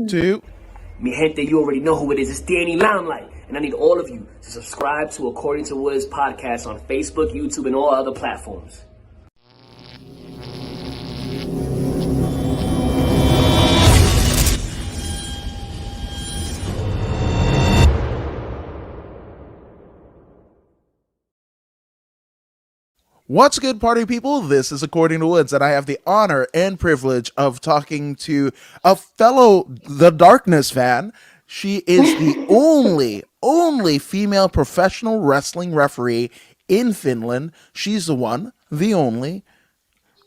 Two. Mi gente, you already know who it is. It's Danny Limelight. And I need all of you to subscribe to According to Woods podcast on Facebook, YouTube, and all other platforms. What's good, party people? This is According to Woods, and I have the honor and privilege of talking to a fellow The Darkness fan. She is the only female professional wrestling referee in Finland. She's the one, the only,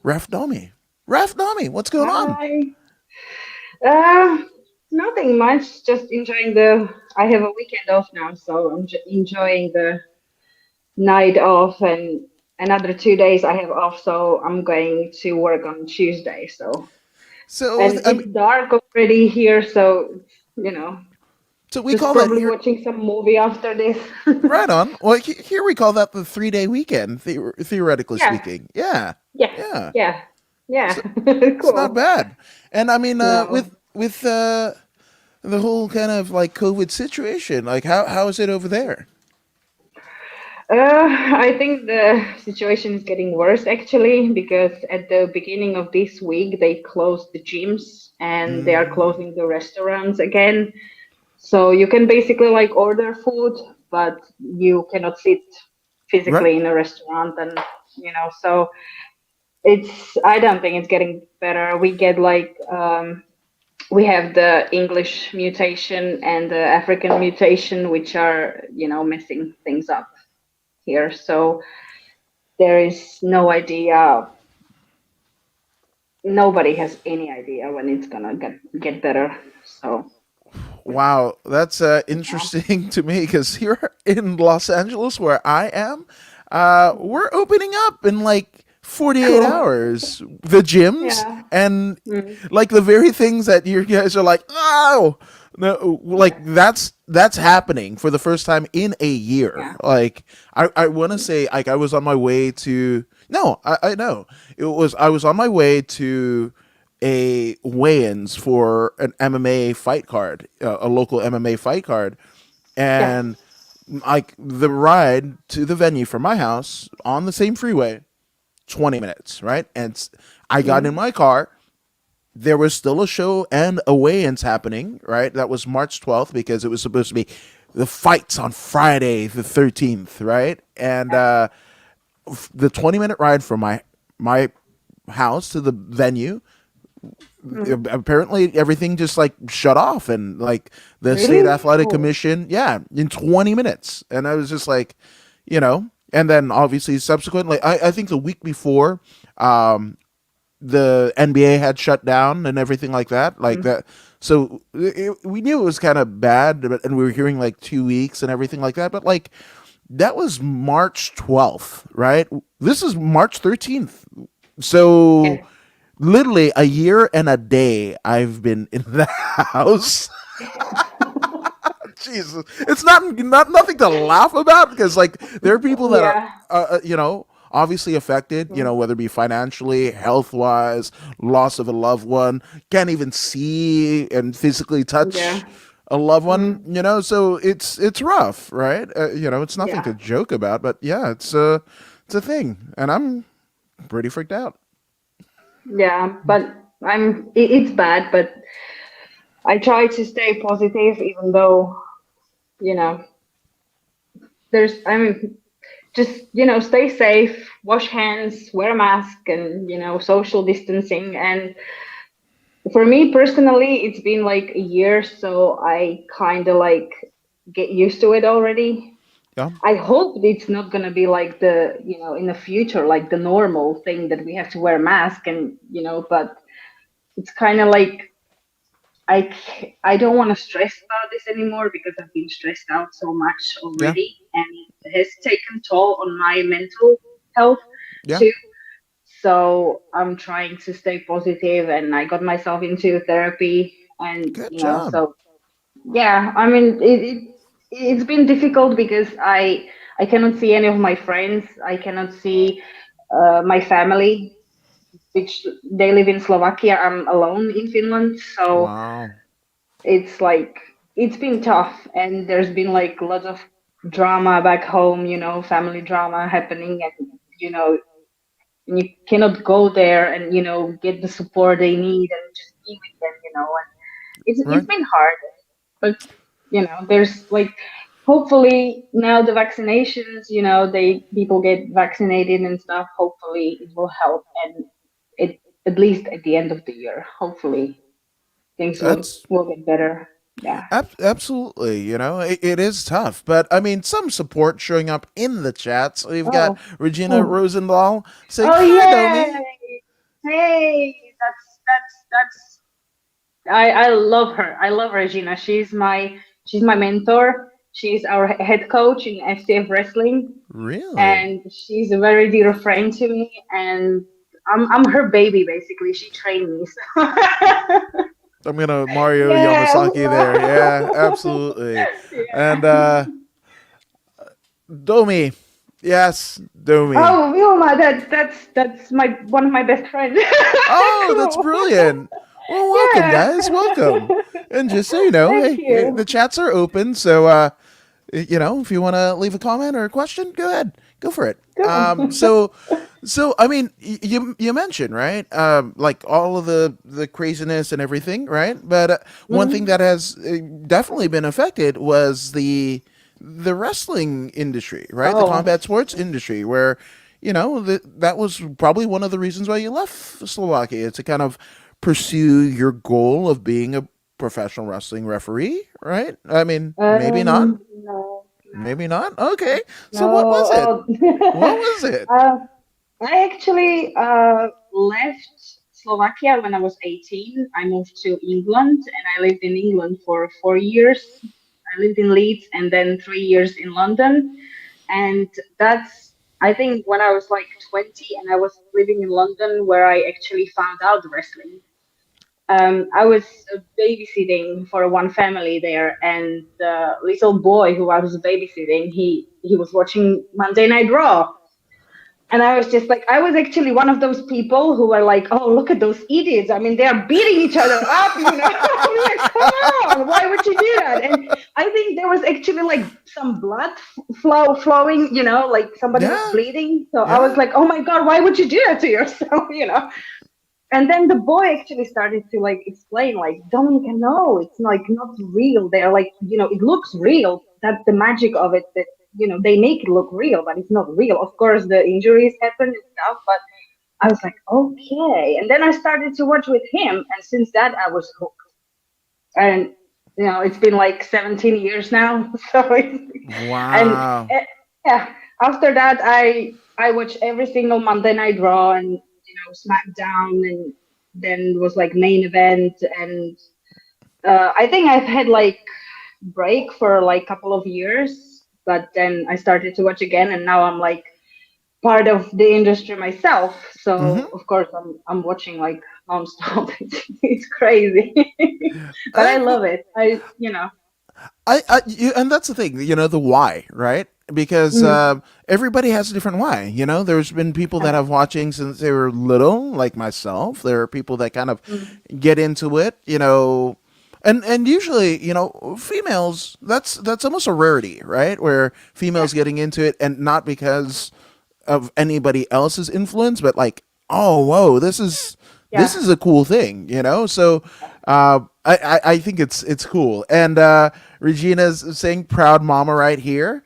Ref Domi. Ref Domi, what's going on? Hi. Uh, Nothing much. Just enjoying the. I have a weekend off now, so I'm enjoying the night off, and another 2 days I have off. So I'm going to work on Tuesday. So, And it's dark already here, so you know, so we just call that probably here. watching some movie after this. Right on. Well, here we call that the 3 day weekend, theoretically Yeah, speaking. Yeah, yeah, yeah. yeah, yeah. So it's not Cool. bad. And I mean, No. with the whole kind of like COVID situation, like how is it over there? I think the situation is getting worse actually because at the beginning of this week they closed the gyms and they are Mm, closing the restaurants again. So you can basically like order food, but you cannot sit right. physically in a restaurant and so I don't think it's getting better. We get like we have the English mutation and the African mutation, which are messing things up here. So there is no idea. Nobody has any idea when it's gonna get better. So Wow, that's yeah. interesting to me because here in Los Angeles, where I am, we're opening up in like 48 Cool. hours. The gyms Yeah. and Mm. like the very things that you guys are like, oh, no, like Yeah. that's happening for the first time in a year. Yeah. Like I want to say, like I was on my way to. No, I know I was on my way to a weigh-ins for an MMA fight card, a local MMA fight card, Yeah. and like the ride to the venue from my house on the same freeway, 20 minutes, right? And I got in Mm. my car. There was still a show and a weigh-ins happening, right? That was March 12th because it was supposed to be the fights on Friday the 13th, right? And Yeah. the 20-minute ride from my house to the venue, Mm. apparently everything just like shut off, and like the state Really? athletic Oh. commission, yeah, in 20 minutes. And I was just like, and then obviously subsequently, I think the week before, the NBA had shut down and everything like that, like Mm. that. So we knew it was kind of bad, and we were hearing like 2 weeks and everything like that, but like that was March 12th, right? This is March 13th. So Yeah. literally a year and a day I've been in the house. Jesus, it's not nothing to laugh about because like there are people that are Yeah. obviously affected, Mm. whether it be financially, health wise, loss of a loved one, can't even see and physically touch Yeah. a loved one, Mm. so it's rough, right? It's nothing to Yeah. joke about, but yeah, it's a thing, and I'm pretty freaked out. Yeah. But it's bad, but I try to stay positive, even though you know there's. I mean, just stay safe, wash hands, wear a mask, and social distancing. And for me personally, it's been like a year, so I kind of like get used to it already. Yeah, I hope it's not gonna be like in the future, like the normal thing that we have to wear a mask and but it's kind of like I don't want to stress about this anymore because I've been stressed out so much yeah, already, and it has taken toll on my mental health yeah. too. So I'm trying to stay positive, and I got myself into therapy, and Good job. so yeah. I mean, it's been difficult because I cannot see any of my friends. I cannot see my family, which they live in Slovakia. I'm alone in Finland, so Wow. it's like it's been tough, and there's been like a lot of drama back home, family drama happening, and and you cannot go there and get the support they need and just be with them, and it's Right. been hard, but there's like hopefully now the vaccinations, they people get vaccinated and stuff. Hopefully it will help, and it at least at the end of the year, hopefully things will That's will get better. Yeah. absolutely, it is tough, but I mean, some support showing up in the chats. We've got Oh. Regina Oh. Rosendahl saying, Oh "Hi, yay! Domi." Hey, that's I love her. I love Regina. She's my mentor. She's our head coach in FCF wrestling, Really? and she's a very dear friend to me. And I'm her baby basically. She trained me. So. I'm gonna Mario Yeah. Yamasaki there. Yeah, absolutely. And Yeah. Domi, yes, Domi. Oh, Vilma, that's my one of my best friends. Oh, that's Cool. brilliant. Well, welcome, Yeah. guys. Welcome. And just so you know, Thank hey, the you. chats are open. So, if you want to leave a comment or a question, go ahead, go for it. Cool. So I mean, you mentioned right, like all of the craziness and everything, right? But one thing Mhm. that has definitely been affected was the wrestling industry, right? The Oh. combat sports industry, where that was probably one of the reasons why you left Slovakia to kind of pursue your goal of being a professional wrestling referee, right? I mean, maybe not. No, Maybe not. Okay. So what was it? no. What was it? uh, I actually left Slovakia when I was 18. I moved to England, and I lived in England for 4 years. I lived in Leeds and then 3 years in London. And that's, I think, when I was like 20 and I was living in London where I actually found out wrestling. I was babysitting for one family there, and the little boy who I was babysitting, he was watching Monday Night Raw, and I was just like, I was actually one of those people who are like, oh, look at those idiots. I mean, they are beating each other up, I'm like, come on, why would you do that? And I think there was actually like some blood flowing, like somebody was Yeah. bleeding. So I was Yeah. like, oh my God, why would you do that to yourself, And then the boy actually started to like explain, like, Dominica, no, it's like not real. They're like, it looks real. That's the magic of it, that they make it look real, but it's not real. Of course, the injuries happen and stuff, but I was like, okay. And then I started to watch with him, and since that, I was hooked. And it's been like 17 years now, so and Wow. yeah. After that, I watched every single Monday Night Raw and SmackDown, and then was like main event, and I think I've had like break for like a couple of years, but then I started to watch again, and now I'm like part of the industry myself. So Hmm. of course I'm watching like nonstop. It's crazy, but I I, love it. and that's the thing, the why, right? Because Mm, everybody has a different why. There's been people yeah, that have watching since they were little, like myself. There are people that kind of mm, get into it, and usually, females. That's almost a rarity, right? Where yeah, females getting into it, and not because of anybody else's influence, but like, oh, whoa, this yeah. is a cool thing, So I think it's cool. And Regina's saying proud mama right here.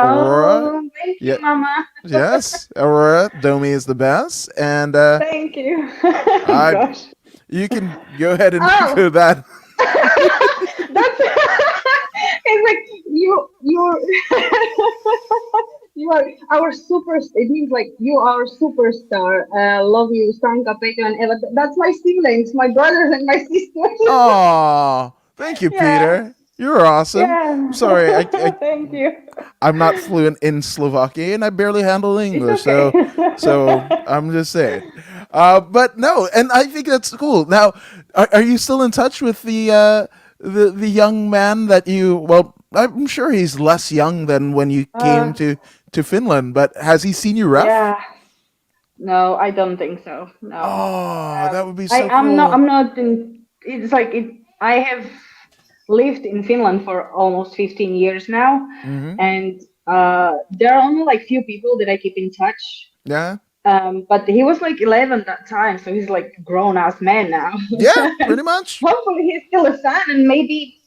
Aurora, Oh, thank yeah, you, Mama. yes, Aurora, Domi is the best, and Thank you. I Gosh. you can go ahead and Oh, go that. that's it's like you're you are our super. It means like you are our superstar. Love you, Stanka, Peter, and Eva. That's my siblings, my brothers and my sisters. Oh, thank you, Yeah, Peter. You're awesome. I'm yeah. sorry, Thank you. I'm not fluent in Slovakian. I barely handle It's English, okay. so I'm just saying. But no, and I think that's cool. Now, are you still in touch with the young man that you? Well, I'm sure he's less young than when you came uh, to Finland. But has he seen you ref? yeah. No, I don't think so. No. Oh, that would be I so I'm not cool. I'm not in. It's like it. I have. lived in Finland for almost 15 years now, Mm-hmm. and there are only like few people that I keep in touch. Yeah. But he was like 11 that time, so he's like grown ass man now. Yeah, pretty much. Hopefully, he's still a fan, and maybe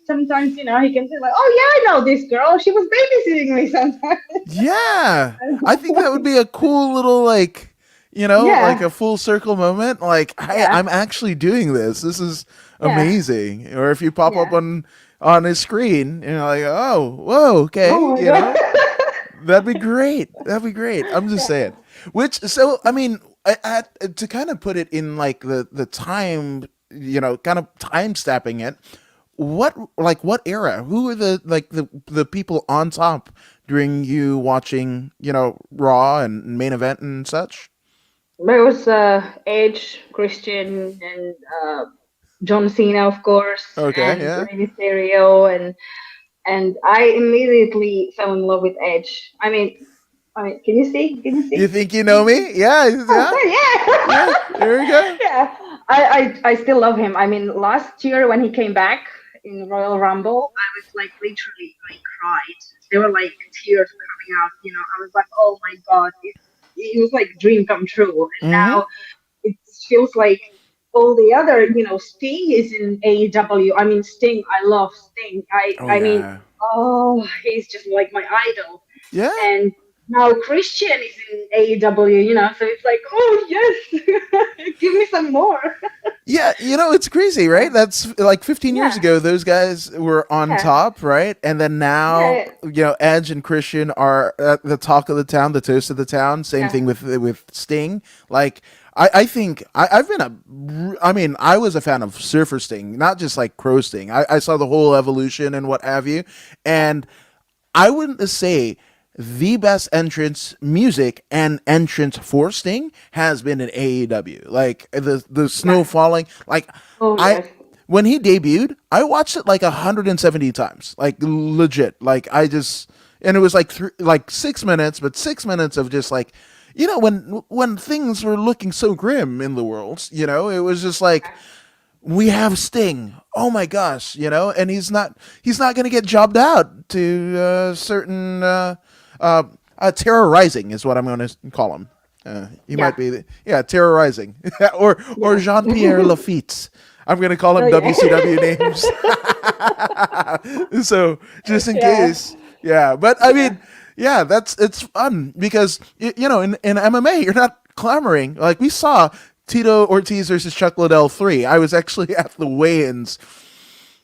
sometimes he can say like, "Oh yeah, I know this girl. She was babysitting me sometimes." Yeah. I think that would be a cool little like, like Yeah, a full circle moment. Like, hey, yeah, I'm actually doing this. This is yeah, amazing. Or if you pop up yeah. on his screen, like, oh, whoa, Oh okay, my god. that'd be great. That'd be great. I'm just Yeah. saying. Which, so I mean, to kind of put it in like the time, kind of time stepping it. What era? Who are the people on top during you watching, Raw and main event and such? There was Edge, Christian, and John Cena, of course, Okay, and yeah. Rey Mysterio, and I immediately fell in love with Edge. I mean, can you see? Can you You see? think you know me? Yeah, Oh, yeah, yeah. yeah, There we go. yeah. I still love him. I mean, last year when he came back in Royal Rumble, I was like literally, I cried. There were like tears coming out. I was like, oh my god, it was like dream come true. And Mm-hmm. now it feels like all the other, Sting is in AEW. I mean, Sting, I love Sting. I Oh I mean, yeah, oh, he's just like my idol. yeah. And now Christian is in AEW, so it's like, oh yes, give me some more. Yeah, it's crazy, right? That's like 15 years Yeah, ago, those guys were on yeah, top, right? And then now, yeah, Edge and Christian are the talk of the town, the toast of the town. Same yeah, thing with Sting. Like, I think I've been I mean, I was a fan of Surfer Sting, not just like Crow Sting. I saw the whole evolution and what have you. yeah, And I wouldn't say the best entrance music and entrance for Sting has been in AEW. Like the snow yeah. falling. Like Oh I yes, when he debuted, I watched it like 170 times. Like legit. Like I just and it was like 6 minutes, but 6 minutes of just like when things were looking so grim in the world, it was just like we have Sting. Oh my gosh, and he's not going to get jobbed out to certain terrorizing is what I'm going to call him. He might yeah, be terrorizing or yeah. Jean Pierre Lafitte. I'm going to call Oh him yeah, WCW names. So just in yeah, case, yeah. But I yeah, mean, yeah, it's fun because in MMA you're not clamoring like we saw Tito Ortiz versus Chuck Liddell 3. I was actually at the weigh-ins.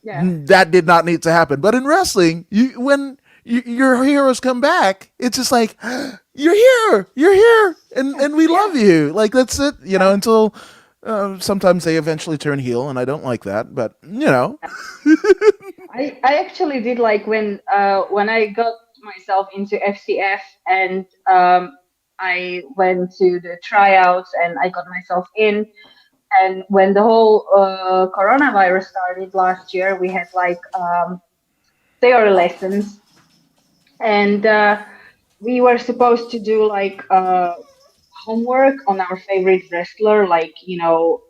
yeah, That did not need to happen. But in wrestling, when your heroes come back, it's just like you're here, and we yeah, love you. Like that's it, yeah. until sometimes they eventually turn heel, and I don't like that. But I actually did like when I got myself into FCF and I went to the tryouts and I got myself in. And when the whole coronavirus started last year, we had like theory lessons, and we were supposed to do like homework on our favorite wrestler, like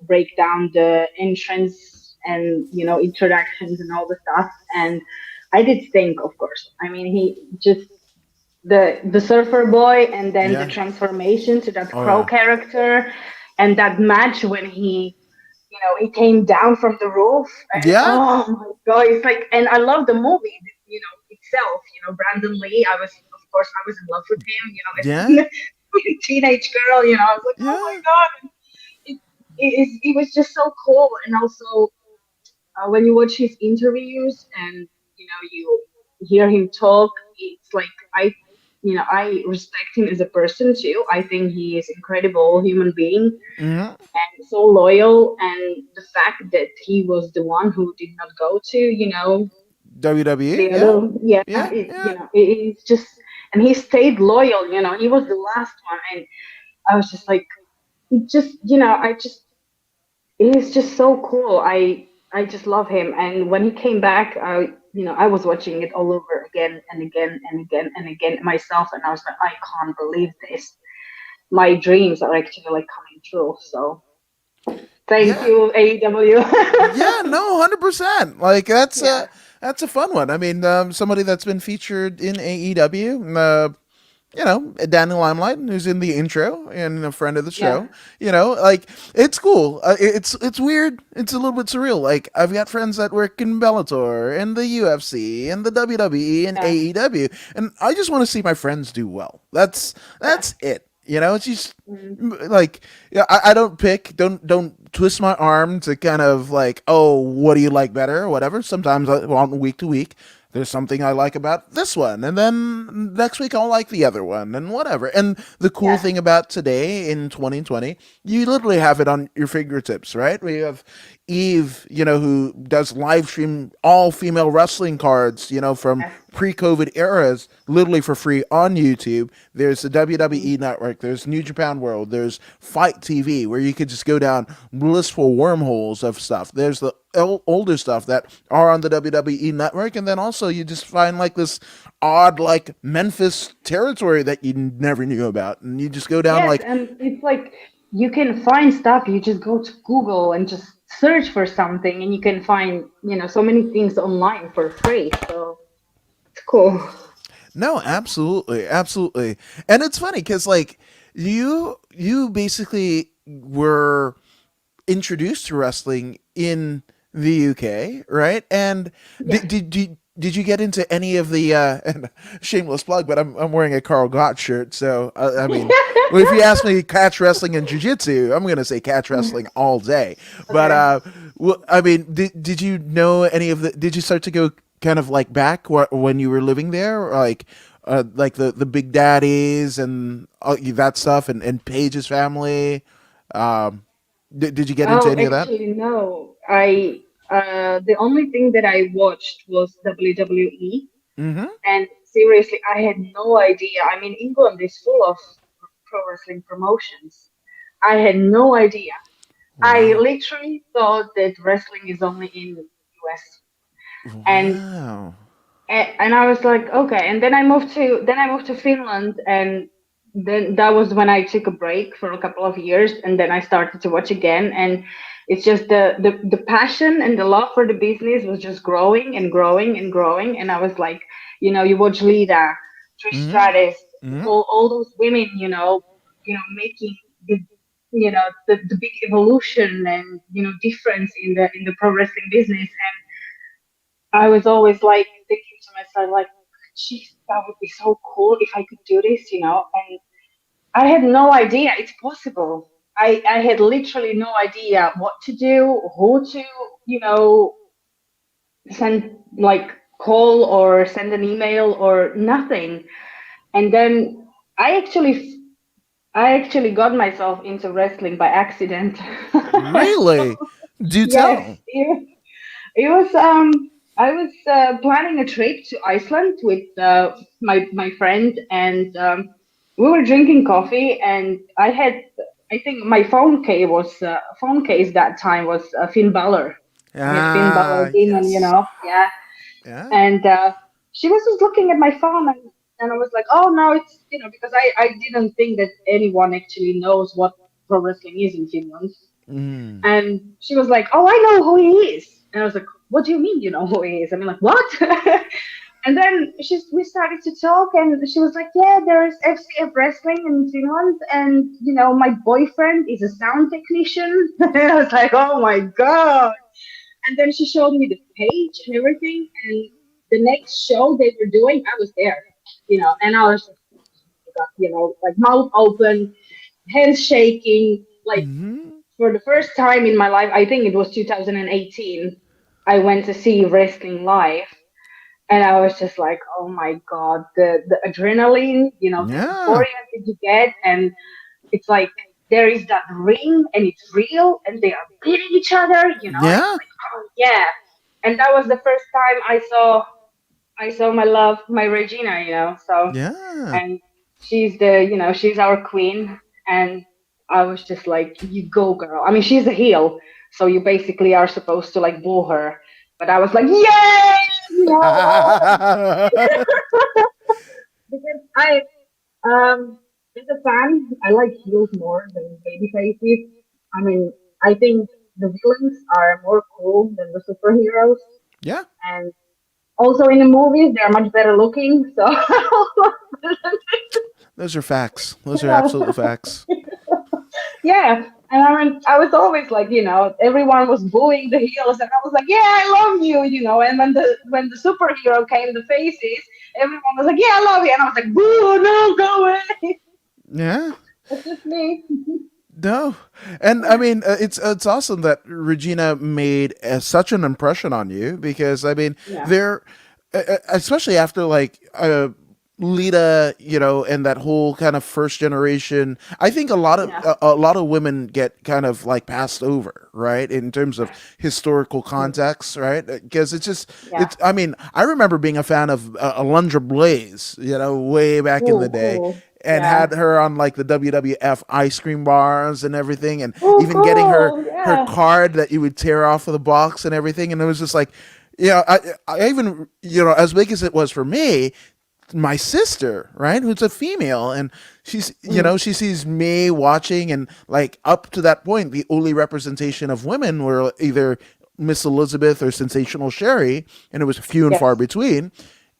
break down the entrance and introductions and all the stuff. And I did think, of course. I mean, he just the surfer boy, and then the yeah, transformation to that oh crow yeah, character, and that match when he came down from the roof, and yeah, oh my god, it's like, and I love the movie, itself. Brandon Lee. Of course, I was in love with him. yeah, As a teenage girl. I was like, oh my yeah. god, it was just so cool. And also, when you watch his interviews and you hear him talk, it's like I respect him as a person too. I think he is incredible human being Hmm. and so loyal. And the fact that he was the one who did not go to WWE, the yeah, other, yeah, yeah, yeah. it's just, and he stayed loyal. He was the last one, and I was just like, it just I just he's just so cool. I just love him. And when he came back, I was watching it all over again and again and again and again myself, and I was like, I can't believe this. My dreams are actually like coming true. So Thank Yeah, you, AEW. yeah, no, 100%. Like Yeah, that's a fun one. I mean, somebody that's been featured in AEW. Danny Limelight, who's in the intro and a friend of the yeah, show. Like it's cool. It's weird. It's a little bit surreal. Like I've got friends that work in Bellator and the UFC and the WWE and yeah, AEW, and I just want to see my friends do well. yeah. That's it. It's just Mm. like, yeah, I don't pick, don't twist my arm to kind of like, oh, what do you like better or whatever. Sometimes on week to week there's something I like about this one, and then next week I'll like the other one, and whatever. And the cool Yeah. thing about today in 2020, you literally have it on your fingertips, right? We have Eve, who does live stream all female wrestling cards, from Yes. pre-COVID eras, literally for free on YouTube. There's the Mm. WWE Network, there's New Japan World, there's Fight TV, where you could just go down blissful wormholes of stuff. There's the older stuff that are on the WWE Network, and then also you just find like this odd, like Memphis territory that you never knew about, and you just go down Yes, like, and it's like you can find stuff. You just go to Google and just search for something, and you can find, so many things online for free. So it's cool. no, absolutely, absolutely. And it's funny because like you basically were introduced to wrestling in the UK, right? And Yeah. did you get into any of the and shameless plug, but I'm wearing a Carl Gott shirt, so I mean, well, if you ask me catch wrestling and jiu-jitsu, I'm gonna say catch wrestling all day. But Okay. well, I mean, did you know any of the? Did you start to go kind of like back when you were living there, or like the Big Daddies and all that stuff, and Paige's family? Um, did you get into Oh, any of that? actually, no. The only thing that I watched was WWE, Mm-hmm. and seriously, I had no idea. I mean, England is full of pro wrestling promotions. I had no idea. I Wow. literally thought that wrestling is only in the US. And Wow. and I was like, okay. And then I moved to Finland, and then that was when I took a break for a couple of years, and then I started to watch again. And it's just the passion and the love for the business was just growing and growing and growing. And I was like, you watch Lita, Trish Mm-hmm. Stratus, Mm-hmm. all those women, making the big evolution and difference in the pro wrestling business. I was always like thinking to myself, like, geez, that would be so cool if I could do this, And I had no idea it's possible. I had literally no idea what to do, who to, send, like, call or send an email or nothing. And then I actually, I actually got myself into wrestling by accident. Really? Do Yes, tell. it was I was planning a trip to Iceland with my friend, and we were drinking coffee, and I think my phone case that time was Finn Balor. I had Finn Balor Ah, demon, yes. yeah, Yeah. and she was just looking at my phone, and I was like, oh no, it's because I didn't think that anyone actually knows what pro wrestling is in Finland. Mm. And she was like, "Oh, I know who he is." And I was like, "What do you mean you know who he is?" I mean, like, what? And then we started to talk, and she was like, "Yeah, there's FCF wrestling in Finland, and my boyfriend is a sound technician." And I was like, "Oh my god!" And then she showed me the page and everything, and the next show they were doing, I was there, and I was just, like mouth open, hands shaking, like Mm-hmm. for the first time in my life, I think it was 2018, I went to see wrestling live. And I was just like, oh my God, the adrenaline, the Yeah. euphoria that you get. And it's like there is that ring and it's real and they are beating each other, and it's Yeah. like, oh yeah. And that was the first time I saw my love, my Regina, so, Yeah. and she's our queen. And I was just like, you go, girl. I mean, she's a heel, so you basically are supposed to like boo her. But I was like, yay! Because as a fan, I like heels more than baby faces. I mean, I think. the villains are more cool than the superheroes, Yeah, and also in the movies they're much better looking. So those are facts. Those are absolute facts. yeah, and I was always like, everyone was bullying the heels, and I was like, yeah, I love you, And when the superhero came, the faces, everyone was like, yeah, I love you, and I was like, boo, no, go away. Yeah. That's just me. No, and I mean it's awesome that Regina made such an impression on you because I mean Yeah, they're especially after like Lita, and that whole kind of first generation. I think yeah, a lot of women get kind of like passed over, right, in terms of historical context, right? Because it's just yeah. I mean, I remember being a fan of Alundra Blaze, way back in the Cool, day, cool. and Yeah. had her on like the WWF ice cream bars and everything, and Oh, even getting cool. her Yeah. card that you would tear off of the box and everything, and it was just like, I even as big as it was for me, my sister, right, who's a female, and she's Mm. she sees me watching, and like up to that point, the only representation of women were either Miss Elizabeth or Sensational Sherry, and it was few and far Yes. between.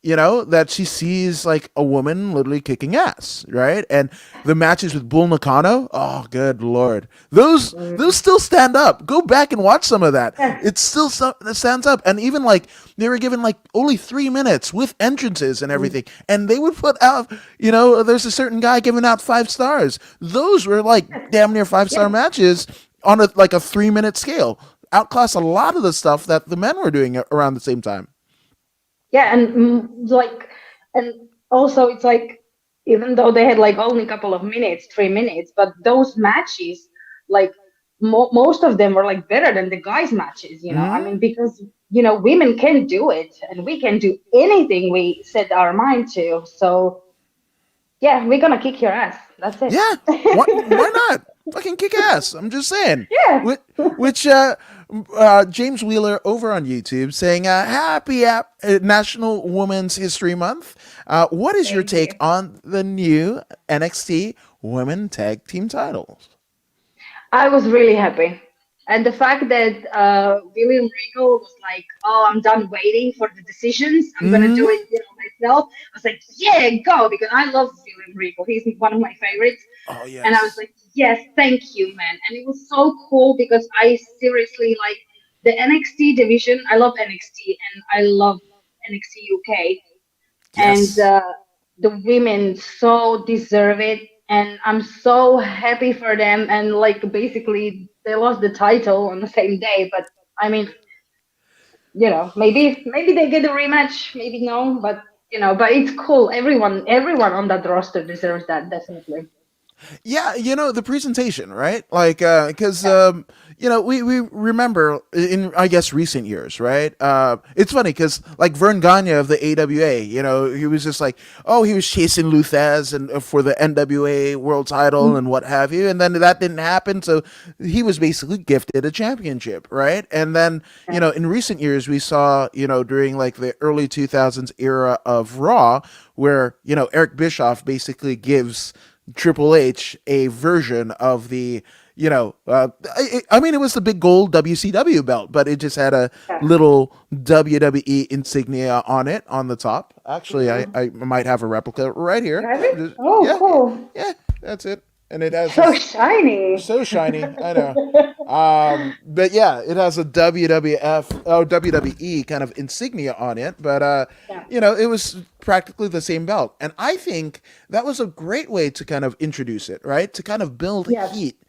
That she sees like a woman literally kicking ass, right? And the matches with Bull Nakano, oh, good lord, those Mm. still stand up. Go back and watch some of that. Yeah. It still it stands up, and even like they were given like only 3 minutes with entrances and Mm. everything, and they would put out, there's a certain guy giving out 5 stars. Those were like damn near 5 star Yes. matches on a 3 minute scale. Outclass a lot of the stuff that the men were doing around the same time. Yeah, and and also it's like, even though they had like only a couple of minutes, 3 minutes, but those matches, like most of them were like better than the guys' matches. I Hmm. mean, because women can do it, and we can do anything we set our mind to. So yeah, we're gonna kick your ass. That's it. Yeah, why not? Fucking kick ass. I'm just saying. Yeah. Which James Wheeler over on YouTube saying, "Happy National Women's History Month. What is your Thank you. take on the new NXT Women Tag Team titles?" I was really happy. And the fact that William Regal was like, "Oh, I'm done waiting for the decisions. I'm gonna do it, Hmm. myself." I was like, "Yeah, go!" Because I love William Regal. He's one of my favorites. Oh And I was yes. like, "Yes, thank you, man." And it was so cool because I seriously like the NXT division. I love NXT and I love NXT UK, and Yes. the women so deserve it, and I'm so happy for them. And like basically they lost the title on the same day, but I mean, maybe they get a rematch, maybe no, but but it's cool. Everyone on that roster deserves that, definitely. Yeah, the presentation, right? Like, because Yeah. we remember in, I guess, recent years, right? It's funny because like Vern Gagne of the AWA, he was just like, oh, he was chasing Luthez and for the NWA World Title and Mm. what have you, and then that didn't happen, so he was basically gifted a championship, right? And then Yeah. in recent years we saw, during like the early 2000s era of Raw, where Eric Bischoff basically gives Triple H a version of the, I mean, it was the big gold WCW belt, but it just had a Yeah. little WWE insignia on it on the top. Actually, Mhm. I might have a replica right You here. have it? Oh, Yeah, cool. yeah, that's it. And it has So this shiny. so shiny. I know. But yeah, it has a WWE kind of insignia on it, but Yeah. it was practically the same belt. And I think that was a great way to kind of introduce it, right? To kind of build Yes. heat,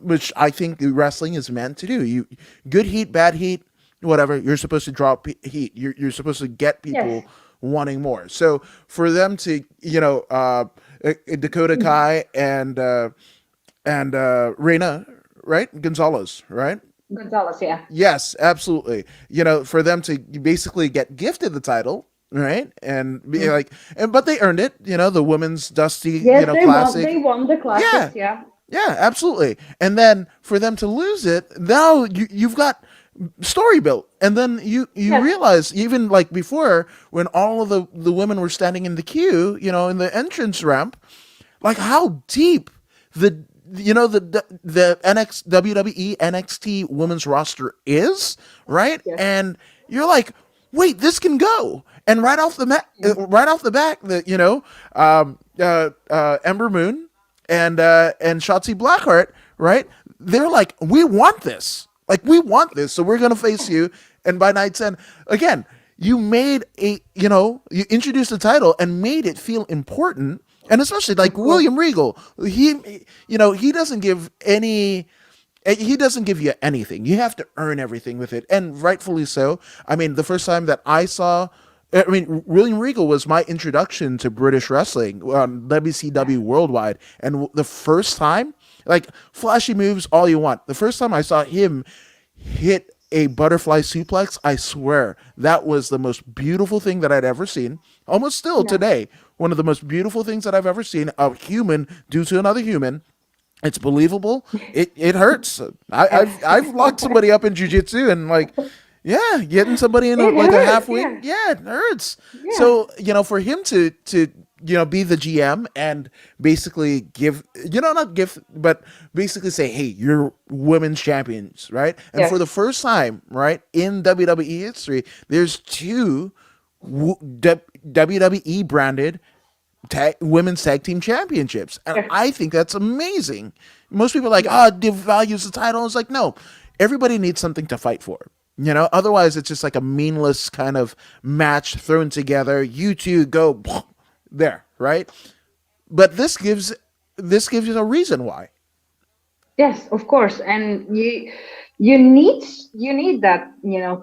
which I think wrestling is meant to do. Good heat, bad heat, whatever. You're supposed to draw heat. You're supposed to get Yes. people wanting more. So for them to, Dakota Mm. Kai and Reina, right? Gonzalez, right? Gonzalez, yeah. Yes, absolutely. For them to basically get gifted the title, right? And be Mm. like, but they earned it. The women's Dusty, Yes, they won. classic. They won the Yeah, classics, yeah. yeah, absolutely. And then for them to lose it, now you've got story built, and then you Yes. realize even like before when all of the women were standing in the queue, in the entrance ramp, like how deep the the WWE NXT women's roster is, right? Yes. And you're like, wait, this can go. And right off the back, Ember Moon and Shotzi Blackheart, right? They're like, we want this. Like, we want this. So we're gonna face you. And by night 10, again, you introduced the title and made it feel important. And especially like William Regal, he doesn't give any he doesn't give you anything. You have to earn everything with it, and rightfully so. I mean, the first time that William Regal was my introduction to British wrestling on WCW Worldwide, and the first time, like, flashy moves, all you want. The first time I saw him hit a butterfly suplex, I swear that was the most beautiful thing that I'd ever seen. Almost still today, one of the most beautiful things that I've ever seen, a human do to another human. It's believable. It hurts. I've locked somebody up in jujitsu and, like, yeah, getting somebody in It like a hurts, half wing, yeah, it hurts. So for him to be the GM and basically give, not give, but basically say, hey, you're women's champions, right? And for the Yes. first time, right, in WWE history, there's two WWE branded women's tag team championships, and Yes. I think that's amazing. Most people are like, oh, devalues the title. It's like, no, everybody needs something to fight for. Otherwise it's just like a meaningless kind of match thrown together. You two go there, right? But this gives you a reason why. Yes, of course. And you need that,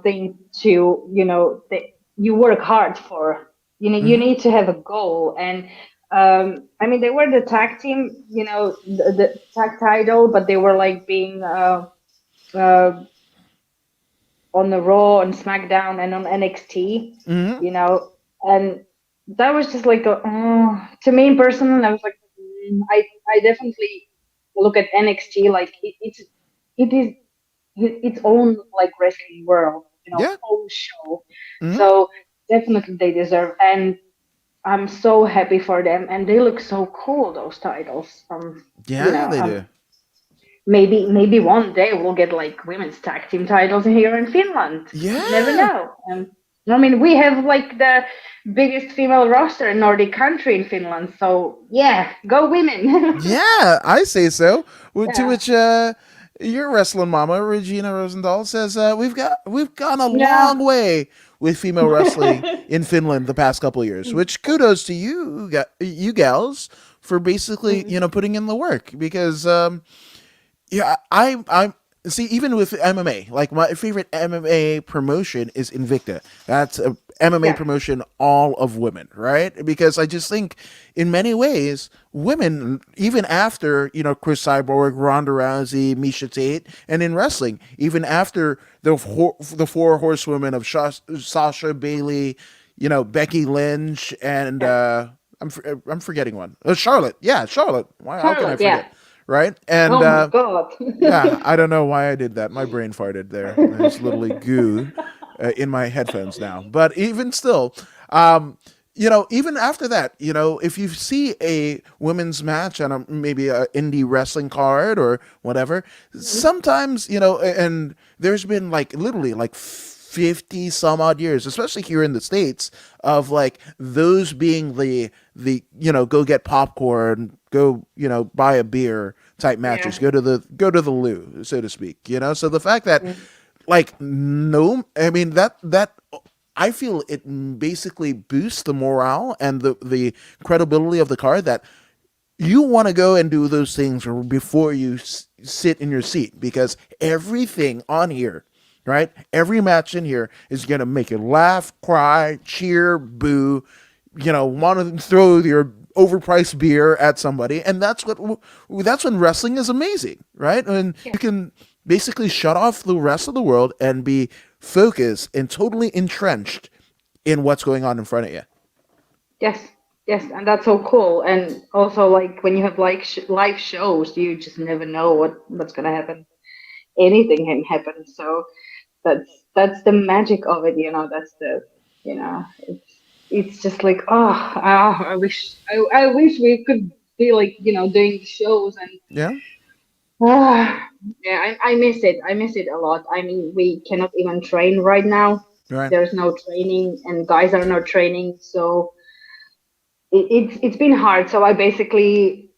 thing to, that you work hard for. You Hmm. need to have a goal. And I mean, they were the tag team, the tag title, but they were like being uh on the Raw and SmackDown and on NXT, Hmm. and that was just like to me personally, I was like, I definitely look at NXT like it is its own like wrestling world, Yeah. whole show. Hmm. So definitely they deserve, and I'm so happy for them, and they look so cool, those titles. You Yeah, know, they do. maybe one day we'll get like women's tag team titles here in Finland. You never Yeah. know. I mean, we have like the biggest female roster in Nordic country in Finland, so yeah, go women. Yeah, I say so. To Yeah, which your wrestling mama Regina Rosendahl says we've gone a yeah. long way with female wrestling in Finland the past couple of years. Which kudos to you gals for basically Mhm. putting in the work, because yeah, I see, even with MMA, like, my favorite MMA promotion is Invicta. That's a MMA Yeah, promotion, all of women, right? Because I just think in many ways, women, even after, Chris Cyborg, Ronda Rousey, Misha Tate, and in wrestling, even after the four horsewomen of Sasha, Bailey, Becky Lynch, and yeah. I'm forgetting one. Charlotte. Yeah, Charlotte. Why? How can I Charlotte, yeah. forget? Right? And Oh my God. yeah, I don't know why I did that. My brain farted there. There's literally goo in my headphones now. But even still, even after that, if you see a women's match on maybe a indie wrestling card or whatever, sometimes, and there's been like literally like 50 some odd years, especially here in the States, of like those being the go get popcorn, go, buy a beer type matches, Yeah. go to the loo, so to speak. So the fact that, like, no, I mean, that I feel it basically boosts the morale and the credibility of the card, that you want to go and do those things before you sit in your seat, because everything on here, right? Every match in here is going to make you laugh, cry, cheer, boo, want to throw your overpriced beer at somebody. And that's when wrestling is amazing, right? And you can basically shut off the rest of the world and be focused and totally entrenched in what's going on in front of you. Yes, yes, and that's so cool. And also, like when you have like live shows, you just never know what's gonna happen. Anything can happen. So that's the magic of it. That's the it's just like I wish we could be like doing shows and Yeah. Yeah, I miss it. I miss it a lot. I mean, we cannot even train right now. Right. There's no training, and guys are not training, so it's been hard. So I basically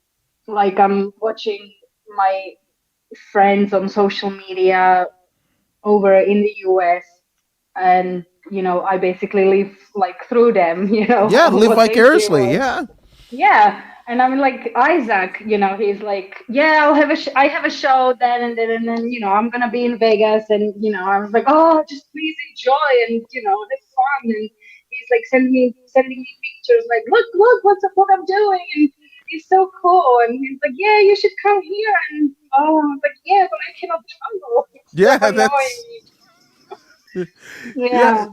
like I'm watching my friends on social media over in the US, and I basically live like through them, Yeah, live what they do. vicariously. Yeah. Yeah, and I mean, like Isaac, he's like, yeah, I have a show then and then, and then I'm gonna be in Vegas, and I was like, oh, just please enjoy and have fun, and he's like sending me pictures, like, look, what I'm doing, and it's so cool, and he's like, yeah, you should come here, and I was like, yeah, but I cannot travel. It's so Yeah, that's annoying. yeah. Yeah,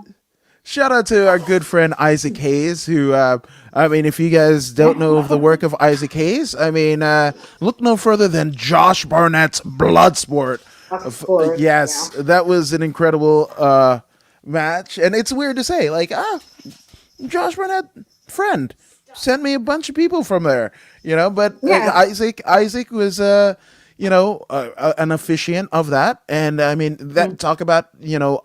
Shout out to our good friend Isaac Hayes, who, I mean, if you guys don't know of the work of Isaac Hayes, I mean, look no further than Josh Barnett's Bloodsport. of course, yeah. Yes, that was an incredible match, and it's weird to say, like, Josh Barnett, friend, sent me a bunch of people from there, but Yeah, Isaac was, an officiant of that. And I mean, that talk about,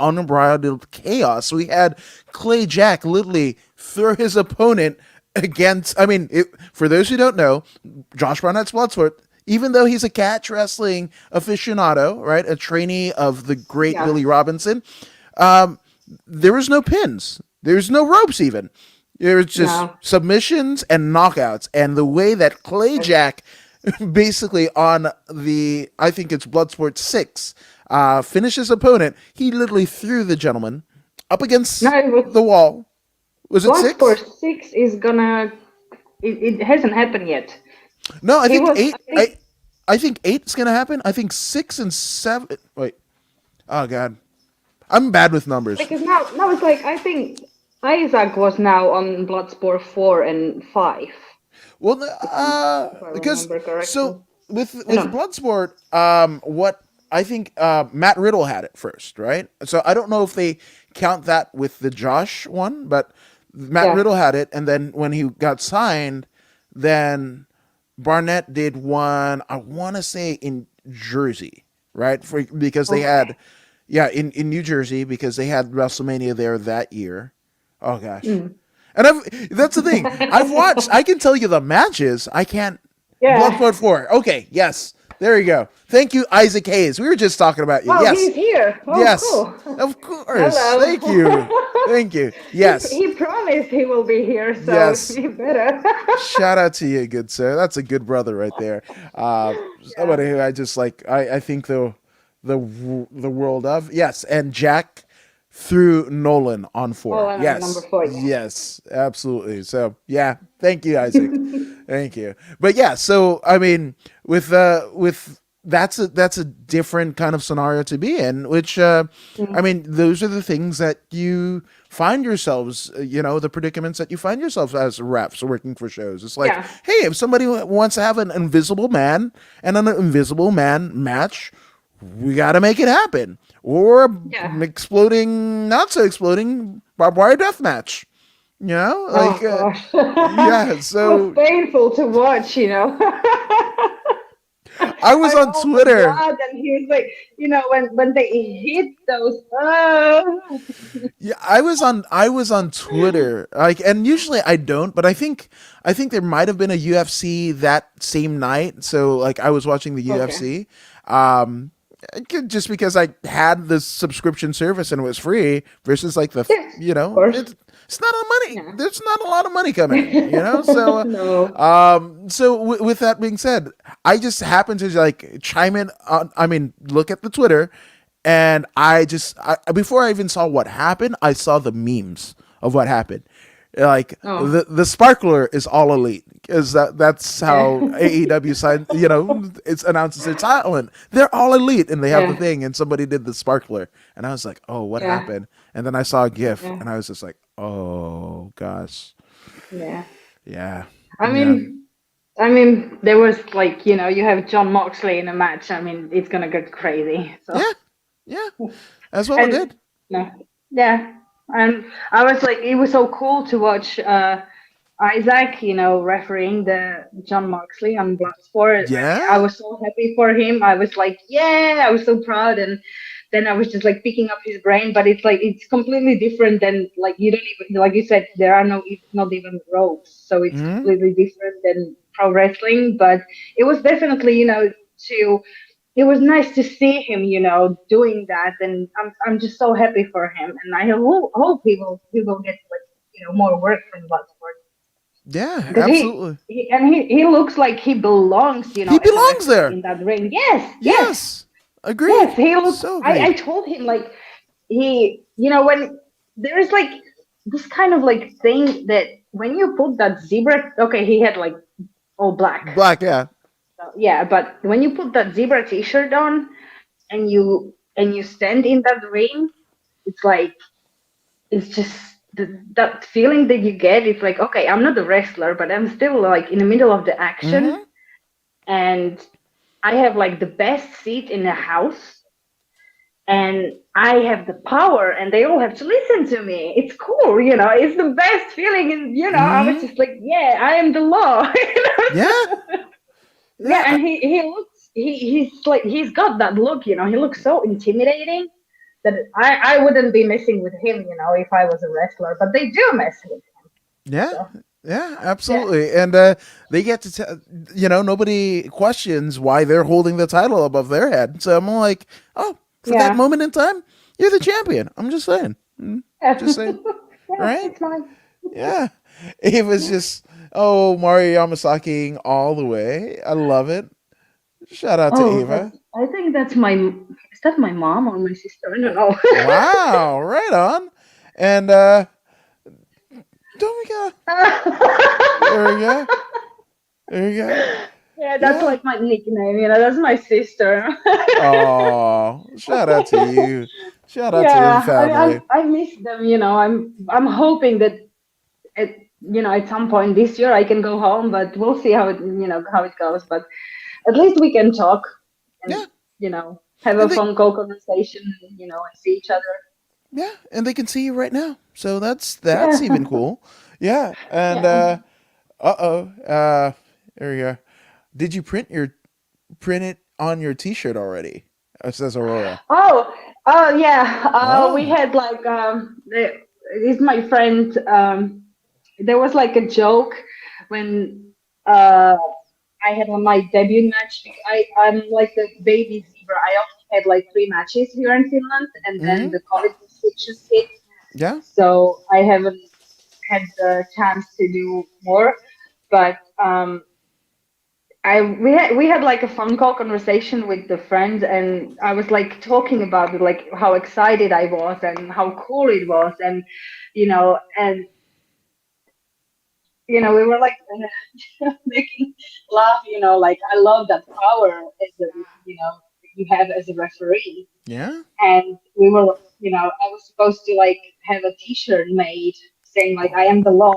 unbridled chaos. We had Clay Jack literally throw his opponent against, I mean, for those who don't know, Josh Barnett's Bloodsport, even though he's a catch wrestling aficionado, right, a trainee of the great yeah, Billy Robinson, there was no pins. There's no ropes even. There's just no. submissions and knockouts. And the way that Clay Jack basically on I think it's Bloodsport 6, finished his opponent, he literally threw the gentleman up against No, it was the wall. Was it 6? Bloodsport 6 is gonna. It hasn't happened yet. No, I He think was, 8. I think, I think 8's gonna happen. I think 6 and 7. Wait. Oh god. I'm bad with numbers. because now it's like I think Isaac was now on Bloodsport 4 and 5, Well, if I because remember correctly. so with No, Bloodsport, what I think Matt Riddle had it first, right? So I don't know if they count that with the Josh one, but Matt yeah, Riddle had it, and then when he got signed, then Barnett did one. I want to say in Jersey, right? Because they okay. had, yeah, in New Jersey because they had WrestleMania there that year. Oh gosh. Mm. And that's the thing. I've watched. I can tell you the matches. I can't. Yeah. Bloodsport 4. Okay. Yes. There you go. Thank you, Isaac Hayes. We were just talking about you. Oh, Yes. he's here. Oh, Yes. cool. Of course. Hello. Thank you. Thank you. Yes. He promised he will be here, so Yes. you better. Shout out to you, good sir. That's a good brother right there. Yeah. Somebody who I just like. I think the world of. Yes. And Jack through Nolan on Oh, 4. and number Yes. 4, yeah. Yes. Absolutely. So yeah. Thank you, Isaac. Thank you. But yeah. So I mean, with that's a different kind of scenario to be in. Which I Mm. mean, those are the things that you find yourselves. The predicaments that you find yourselves as refs working for shows. It's like, Yeah. hey, if somebody wants to have an invisible man and an invisible man match, we got to make it happen. Or Yeah. exploding, not so exploding, barbed wire death match. Oh Like, gosh. yeah. It was So painful to watch. I was I on all the Twitter. blood, and he was like, when they hit those. Oh. Yeah, I was on Twitter. Like, and usually I don't, but I think there might have been a UFC that same night. So like I was watching the Okay. UFC. Just because I had the subscription service and it was free versus like Yes, of course. it's not a money. Yeah. There's not a lot of money coming in. So No. with that being said, I just happened to like chime in on, I mean, look at the Twitter, and before I even saw what happened, I saw the memes of what happened. Like Oh. the sparkler is all elite because that's how Yeah. AEW signed. It's announces their talent. They're all elite, and they have the Yeah. thing. And somebody did the sparkler, and I was like, "Oh, what Yeah. happened?" And then I saw a GIF, Yeah. and I was just like, "Oh gosh, Yeah. yeah, I yeah, mean, I mean, there was like, you have John Moxley in a match. I mean, it's gonna get crazy. So, yeah, yeah." That's what we and did. no, yeah, and I was like, it was so cool to watch Isaac, refereeing the John Moxley on Bloodsport. I Yeah. was so happy for him. I was like, yeah, I was so proud. And then I was just like picking up his brain, but it's like it's completely different than like you don't even like you said there are not even ropes, so it's Hmm. completely different than pro wrestling. But it was definitely to it was nice to see him doing that, and I'm just so happy for him, and I hope he will get like more work from Bloodsport Yeah, because absolutely. he looks like he belongs He as a belongs referee there. in that ring. Yes, yes, Yes. Agreed. yes. He looks. So I agreed. told him like when there is like this kind of like thing that when you put that zebra, okay, he had like all black. Black, yeah. So, yeah, but when you put that zebra T-shirt on and you stand in that ring, it's like it's just that feeling that you get. It's like okay, I'm not a wrestler, but I'm still like in the middle of the action, Hmm. and I have like the best seat in the house, and I have the power, and they all have to listen to me. It's cool, It's the best feeling, and I was Hmm. just like, yeah, I am the law. Yeah. Yeah, Yeah. and he looks he's like he's got that look, He looks so intimidating that I wouldn't be messing with him, if I was a wrestler. But they do mess with him. Yeah. So Yeah, yeah, absolutely. And they get to tell, nobody questions why they're holding the title above their head. So I'm like, oh, for that yeah, moment in time, you're the champion. I'm just saying. yeah, Just saying. yeah. Right? It's fine. Yeah. It was just, oh, Mario Yamasakiing all the way. I love it. Shout out to Oh, Ava. I think that's my is that my mom or my sister? I don't know. Wow. Right on. And Domika. There we go. There we go. Yeah, that's Yeah. like my nickname. That's my sister. Oh, shout out to you. Shout out to the Yeah, family. I miss them. I'm hoping that at at some point this year I can go home, but we'll see how it goes. But at least we can talk and Yeah. have a And they phone call conversation, and see each other. yeah, and they can see you right now. So that's Yeah, even cool. Yeah. And yeah. uh-oh. There we go. Did you print it on your t-shirt already? It says Aurora. Oh, oh yeah. We Oh. had like this my friend. There was like a joke when uh I had on my debut match. I'm like the baby zebra. I only had like 3 matches here in Finland, and then Mhm. the COVID restrictions hit, Yeah. so I haven't had the chance to do more. But we had like a phone call conversation with the friend, and I was like talking about it, like how excited I was and how cool it was, and and we were like making laugh, like I love that power as a you have as a referee, Yeah. and we were I was supposed to like have a T-shirt made saying like I am the law.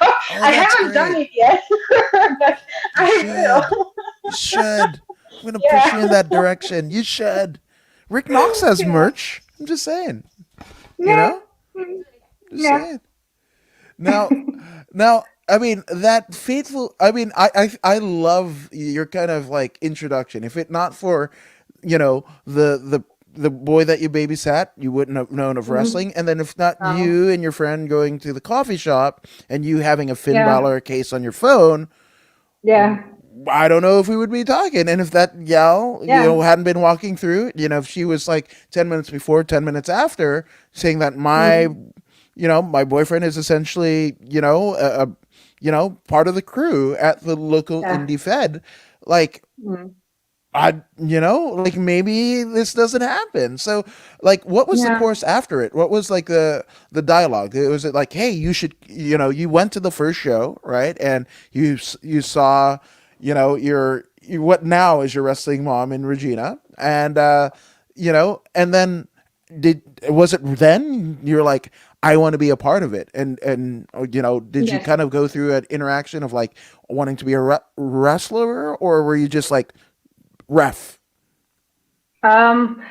So Oh, I that's haven't done great. it yet, but You I should. will. You should. I'm gonna push you in Yeah. that direction. You should. Rick Knox has Yeah. merch. I'm just saying. You Yeah. know? Just Yeah. saying. Now, now, I mean that fateful. I mean, I love your kind of like introduction. If it not for, the boy that you babysat, you wouldn't have known of Mhm. wrestling. And then if not Oh. you and your friend going to the coffee shop and you having a Finn Yeah. Balor case on your phone, Yeah. I don't know if we would be talking. And if that gal, Yeah. hadn't been walking through, if she was like 10 minutes before, 10 minutes after, saying that Mhm. my boyfriend is essentially, part of the crew at the local Yeah. indie fed, like, Mm. like maybe this doesn't happen. So, like, what was the Yeah. course after it? What was like the dialogue? Was it like, hey, you should, you went to the first show, right? And you saw, what now is your wrestling mom in Regina, and and then was it then you're like, I want to be a part of it, and did you Yes. kind of go through an interaction of like wanting to be a wrestler, or were you just like ref? Um,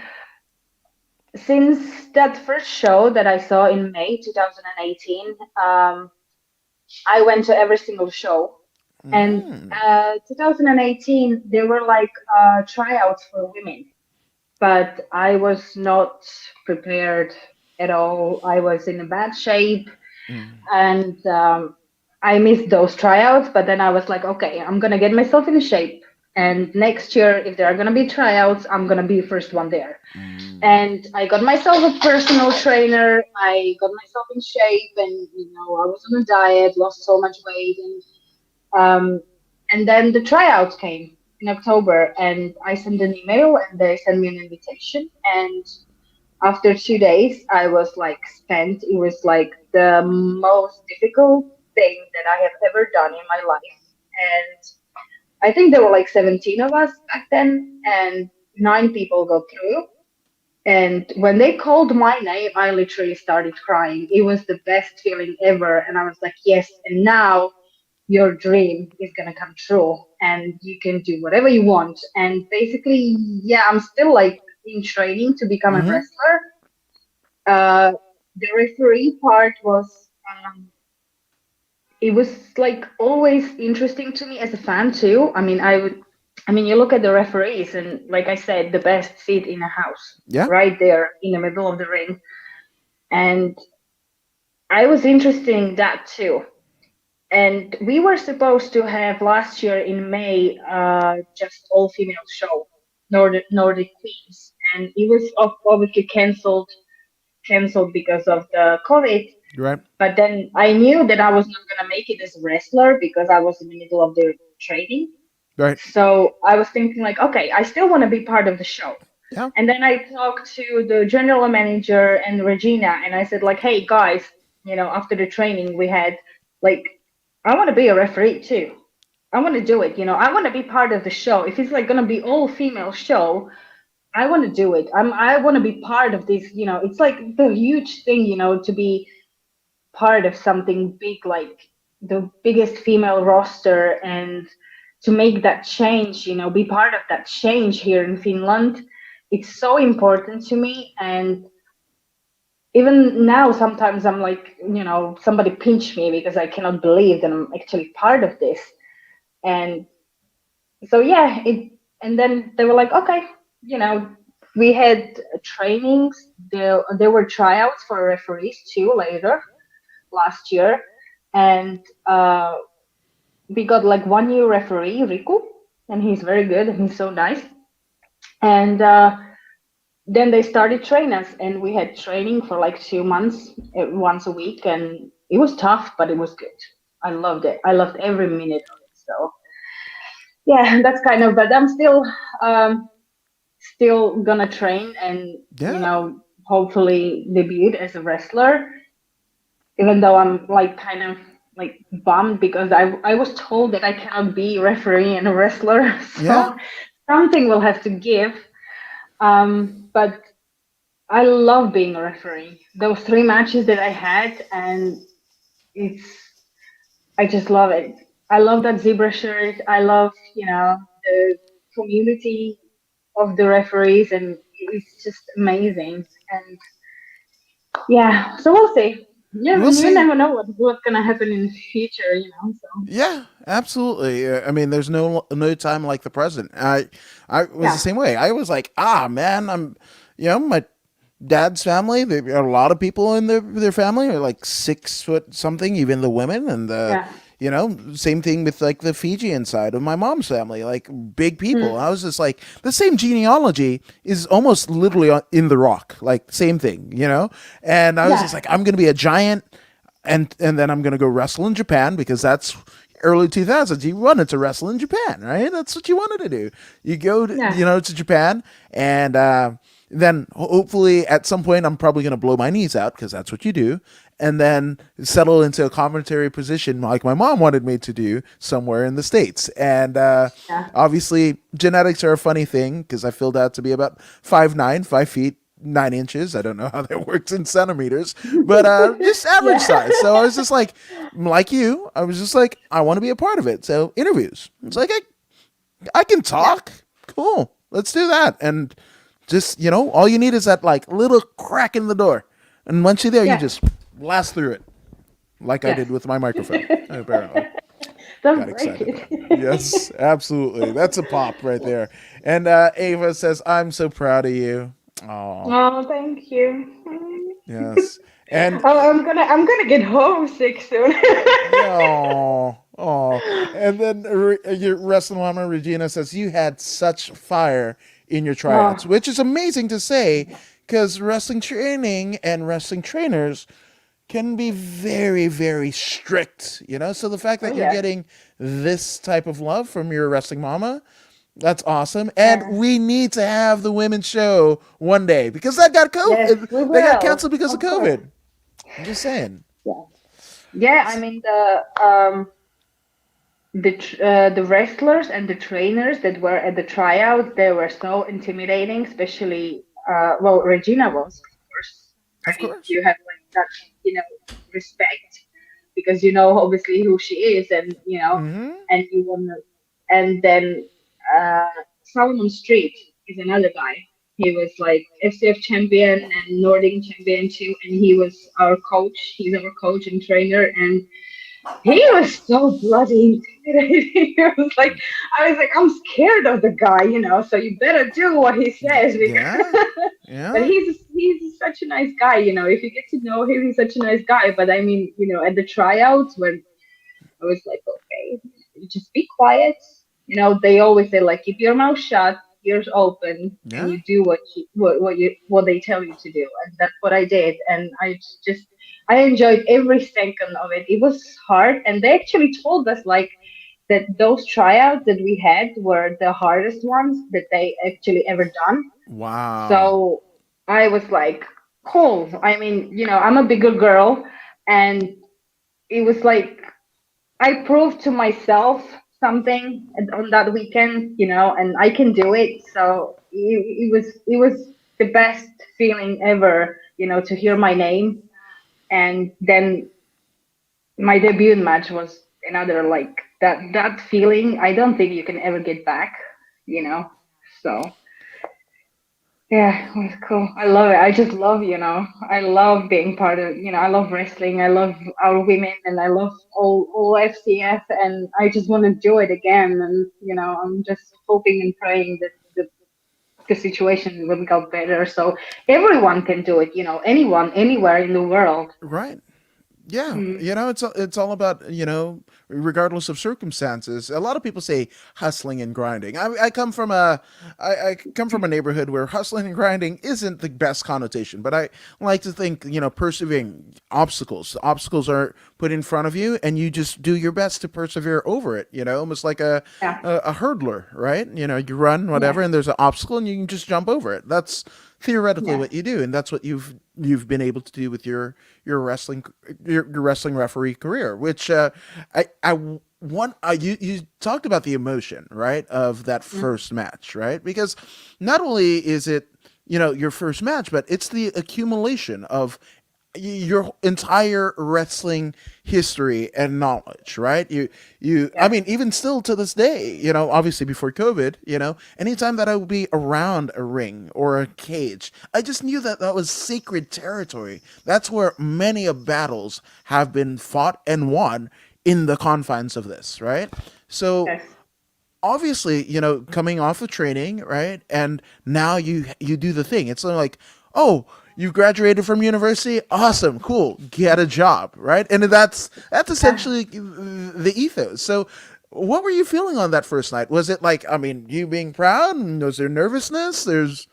since that first show that I saw in May 2018, I went to every single show. And Mm. 2018, there were like tryouts for women, but I was not prepared at all. I was in a bad shape, Mm. and I missed those tryouts. But then I was like, okay, I'm gonna get myself in shape, and next year, if there are gonna be tryouts, I'm gonna be the first one there. Mm. And I got myself a personal trainer. I got myself in shape, and I was on a diet, lost so much weight, um, and then the tryouts came in October, and I sent an email, and they sent me an invitation. And after 2 days, I was like spent. It was like the most difficult thing that I have ever done in my life. And I think there were like 17 of us back then, and 9 people got through. And when they called my name, I literally started crying. It was the best feeling ever. And I was like, yes, and now your dream is going to come true and you can do whatever you want. And basically, yeah, I'm still like in training to become a Mm-hmm. wrestler. The referee part was, it was like always interesting to me as a fan too. I mean, you look at the referees, and like I said, the best seat in a house, Yeah. right there in the middle of the ring. And I was interested in that too. And we were supposed to have last year in May just all female show, Nordic Queens, and it was obviously cancelled because of the COVID. Right. But then I knew that I was not gonna make it as a wrestler because I was in the middle of the training. Right. So I was thinking like, okay, I still want to be part of the show. Yeah. And then I talked to the general manager and Regina, and I said like, hey guys, after the training we had, like, I want to be a referee too. I want to do it. I want to be part of the show. If it's like gonna be all female show, I want to do it. I want to be part of this. It's like the huge thing. To be part of something big, like the biggest female roster, and to make that change. Be part of that change here in Finland. It's so important to me. And even now sometimes I'm like, somebody pinch me because I cannot believe that I'm actually part of this. And so yeah, and then they were like, okay, you know we had trainings. There were tryouts for referees too later last year. And we got like one new referee, Riku, and he's very good and he's so nice. And then they started train us, and we had training for like 2 months, once a week, and it was tough, but it was good. I loved it. I loved every minute of it. So yeah, that's kind of. But I'm still gonna train and Yeah. hopefully debut as a wrestler. Even though I'm like kind of like bummed because I was told that I cannot be referee and a wrestler, Yeah. so something will have to give. But I love being a referee. Those 3 matches that I had, and it's I just love it. I love that zebra shirt. I love the community of the referees, and it's just amazing. And yeah, so we'll see. Yeah, We'll you see. never know what's gonna happen in the future. So Yeah, absolutely. I mean, there's no time like the present. I was the yeah, same way. I was like, ah, man, my dad's family. There are a lot of people in their family are like 6 foot something, even the women, and yeah, same thing with like the Fijian side of my mom's family, like big people. mm, I was just like, the same genealogy is almost literally in the rock, like same thing. And I was just yeah, like, I'm gonna be a giant, and then I'm gonna go wrestle in Japan because that's early 2000s. You wanted to wrestle in Japan, right? That's what you wanted to do. You go yeah, to Japan, and then hopefully at some point I'm probably gonna blow my knees out because that's what you do, and then settle into a commentary position like my mom wanted me to do somewhere in the States. And yeah, obviously genetics are a funny thing because I filled out to be about 5'9", 5 feet 9 inches. I don't know how that works in centimeters, but just average yeah, size. So I was just like you, I was just like, I want to be a part of it. So interviews. It's like I can yeah, talk. Cool. Let's do that. And just, all you need is that like little crack in the door. And once you're there, you yeah. just blast through it. like I did Yes. with my microphone, apparently. Don't Got break excited. it. Yes, absolutely. That's a pop right there. And Ava says, I'm so proud of you. Oh, Oh, thank you. yes. And Oh, I'm gonna get homesick soon. oh, oh. And then your wrestling mama Regina says you had such fire in your tryouts, Oh, which is amazing to say because wrestling training and wrestling trainers can be very, very strict, you know? So the fact oh that you're yes. getting this type of love from your wrestling mama, that's awesome. And Yeah. we need to have the women's show one day because that got Yes, COVID. we They got will. canceled because of Of course. COVID. I'm just saying. Yeah. Yeah, I mean the wrestlers and the trainers that were at the tryouts, they were so intimidating, especially well, Regina was, of course. Of I mean, course. you have like that, respect because you know obviously who she is, and Mm-hmm. and you wanna, and then uh, Solomon Street is another guy. He was like FCF champion and Nordic champion too, and he was our coach. He's our coach and trainer, and he was so bloody intimidating. I was like, I'm scared of the guy, so you better do what he says. Yeah. But Yeah. he's such a nice guy, if you get to know him, he's such a nice guy. But I mean, at the tryouts when I was like, okay, you just be quiet. They always say like, keep your mouth shut, ears open, and Yeah. you do what they tell you to do, and that's what I did. And just I enjoyed every second of it. It was hard, and they actually told us like that those tryouts that we had were the hardest ones that they actually ever done. Wow. So I was like, cool. I mean, I'm a bigger girl, and it was like I proved to myself something on that weekend, and I can do it. So it was the best feeling ever, to hear my name. And then my debut match was another like that feeling. I don't think you can ever get back, you know. So yeah, it was cool. I love it. I just love, I love being part of, I love wrestling. I love our women, and I love all FCF, and I just want to do it again. And, I'm just hoping and praying that the situation will go better so everyone can do it, anyone, anywhere in the world. Right. Yeah, Mm. it's all about regardless of circumstances. A lot of people say hustling and grinding. I come from I come from a neighborhood where hustling and grinding isn't the best connotation, but I like to think persevering obstacles. Obstacles are put in front of you, and you just do your best to persevere over it. Almost like a Yeah. a hurdler, right? You run whatever, Yeah. and there's an obstacle, and you can just jump over it. That's theoretically Yeah. what you do, and that's what you've been able to do with your wrestling your wrestling referee career, which I want you talked about the emotion, right, of that Mm. first match, right? Because not only is it your first match, but it's the accumulation of your entire wrestling history and knowledge, right? I Yes. mean, even still to this day, obviously before COVID, anytime that I would be around a ring or a cage, I just knew that that was sacred territory. That's where many of battles have been fought and won in the confines of this, right? So Yes. obviously, coming off of training, right? And now you do the thing. It's like, oh, you graduated from university, awesome, cool, get a job, right? And that's Yeah. essentially the ethos. So what were you feeling on that first night? Was it like, I mean, you being proud, and was there nervousness? There's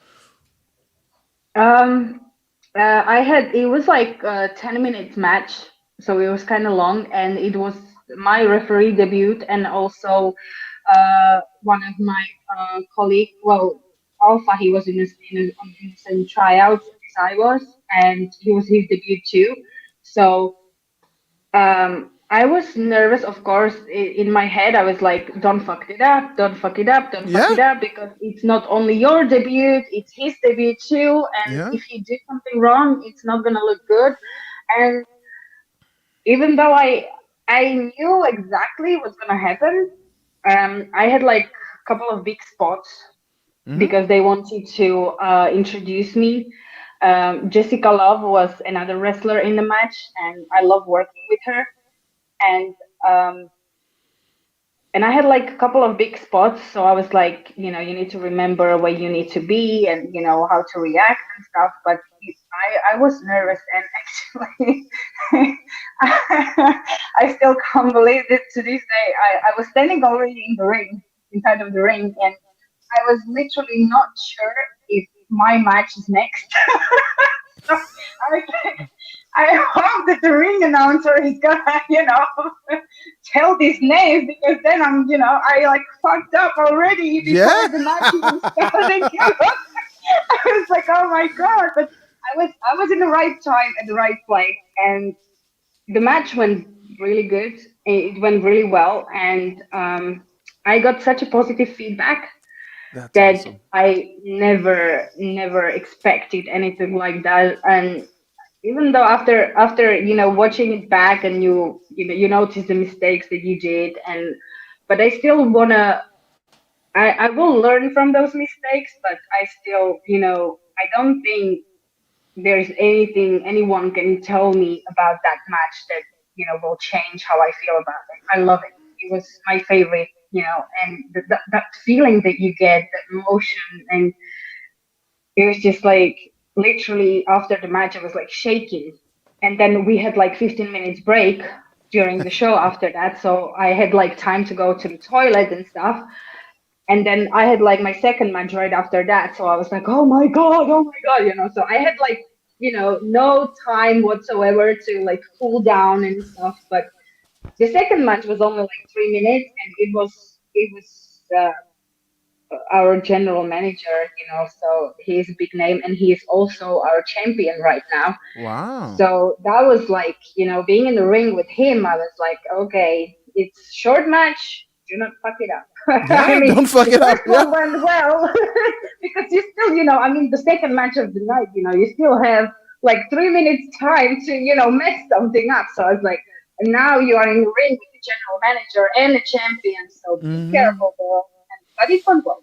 Um, it was like a 10 minutes match, so it was kind of long, and it was my referee debut, and also one of my colleague, well, Alpha, he was in the same tryouts as I was, and he was his debut too. So I was nervous, of course. In my head, I was like, "Don't fuck it up! Don't fuck it up! Don't fuck yeah, it up!" Because it's not only your debut; it's his debut too. And yeah, if you do something wrong, it's not gonna look good. And even though I knew exactly what's gonna happen, I had like a couple of big spots mm-hmm. because they wanted to introduce me. Jessica Love was another wrestler in the match, and I love working with her. And um, and I had like a couple of big spots, so I was like, you need to remember where you need to be, and how to react and stuff. But I was nervous, and actually, I still can't believe it to this day. I was standing already in the ring, inside of the ring, and I was literally not sure if my match is next. So I, I hope that the ring announcer is gonna, tell these names, because then I like fucked up already Yeah. before the match even started. I was like, oh my god! But I was in the right time at the right place, and the match went really good. It went really well, and I got such a positive feedback That's that awesome. I never expected anything like that. And even though after watching it back, and you notice the mistakes that you did, but I still wanna, I will learn from those mistakes, but I still, I don't think there's anything anyone can tell me about that match that will change how I feel about it. I love it. It was my favorite, and that feeling that you get, that emotion, and it was just like, literally after the match, I was like shaking. And then we had like 15 minutes break during the show after that. So I had like time to go to the toilet and stuff. And then I had like my second match right after that. So I was like, oh my God, So I had like, no time whatsoever to like cool down and stuff. But the second match was only like 3 minutes, and it was our general manager, so he's a big name, and he is also our champion right now. Wow. So that was like, being in the ring with him, I was like, okay, it's short match, do not fuck it up. I Yeah, mean, don't fuck the it up. first Yeah. one went well, because you still, I mean, the second match of the night, you still have like 3 minutes time to, mess something up. So I was like, and now you are in the ring with the general manager and the champion, so be Hmm. careful, girl. But it went well.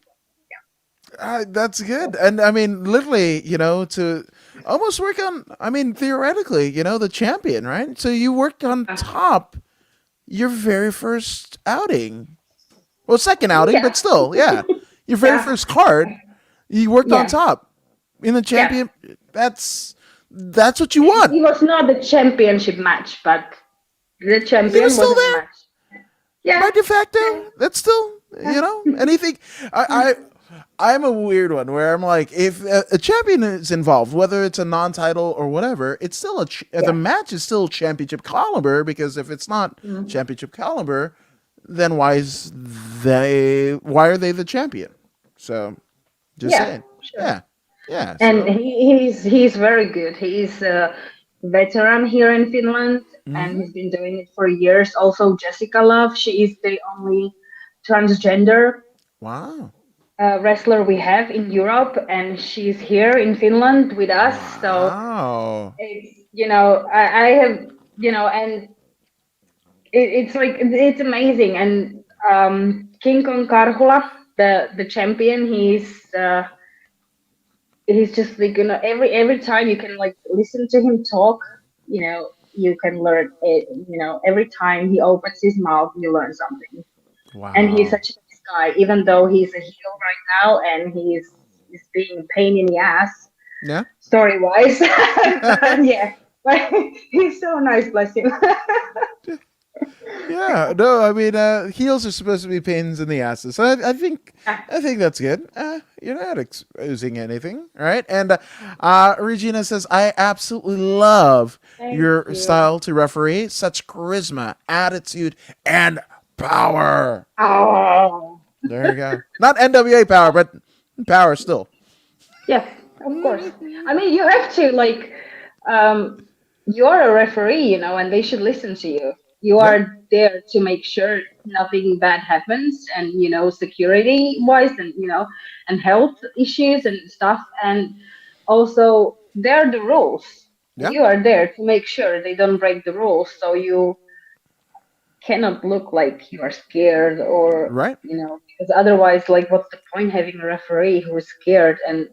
That's good. And I mean, literally, to almost work on, I mean, theoretically, the champion, right? So you worked on Yeah. top your very first outing. Well, second outing, Yeah. but still, yeah. Your very Yeah. first card, you worked on Yeah. top in the Yeah. champion. That's what you It, want. it was not the championship match, but the He was champion was still in the there match. Yeah. by de facto. Yeah. That's still, Yeah. anything. I I'm a weird one where I'm like, if a champion is involved, whether it's a non-title or whatever, it's still the Yeah. match is still championship caliber, because if it's not Mm. championship caliber, then why are they the champion? So just Yeah. saying, Sure. yeah, yeah. And So he's very good. He's a veteran here in Finland, and hmm he's been doing it for years. Also, Jessica Love, she is the only transgender wow, wrestler we have in Europe, and she's here in Finland with us. So wow, it's, I have, and it's like, it's amazing. And King Kong Karhula, the champion, he's just like, every time you can like listen to him talk, you can learn it. Every time he opens his mouth, you learn something. And he's wow. such a nice guy, even though he's a heel right now, and he's being a pain in the ass Yeah. story wise. But yeah, but he's so nice, bless him. Yeah, no, I mean, heels are supposed to be pains in the asses. So I think that's good. You're not exposing anything, right? And Regina says, I absolutely love Thank your you. style to referee. Such charisma, attitude, and power. Oh, There you go. Not NWA power, but power still. yes, of course. I mean, you have to like, um, you're a referee, and they should listen to you. You Yeah, are there to make sure nothing bad happens, and security wise, and and health issues and stuff. And also, they're the rules. yeah, You are there to make sure they don't break the rules, so you cannot look like you are scared, or right. because otherwise, like, what's the point having a referee who is scared and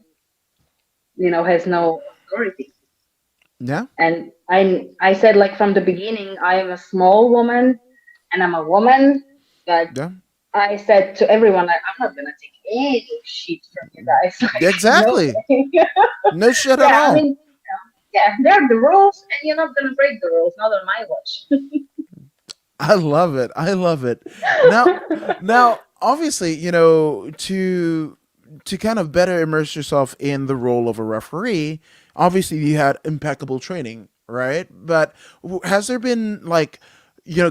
has no authority. Yeah. And I said like from the beginning, I am a small woman and I'm a woman, but Yeah. I said to everyone, like, I'm not gonna take any shit from you guys. Like, no Exactly. way. No shit at Yeah, I all. mean, yeah, there are the rules, and you're not gonna break the rules, not on my watch. I love it. I love it. Now, now, obviously, to kind of better immerse yourself in the role of a referee, obviously you had impeccable training, right? But has there been like,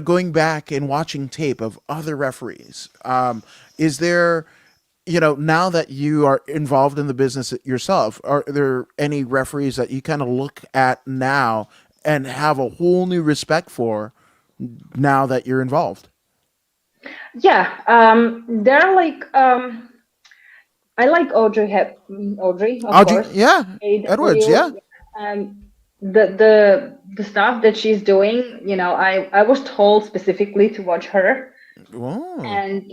going back and watching tape of other referees? Is there, now that you are involved in the business yourself, are there any referees that you kind of look at now and have a whole new respect for now that you're involved? Yeah, they're like I like Audrey, of Audrey, course. yeah, Edwards, yeah. AW. Um, the stuff that she's doing, I was told specifically to watch her, Oh, and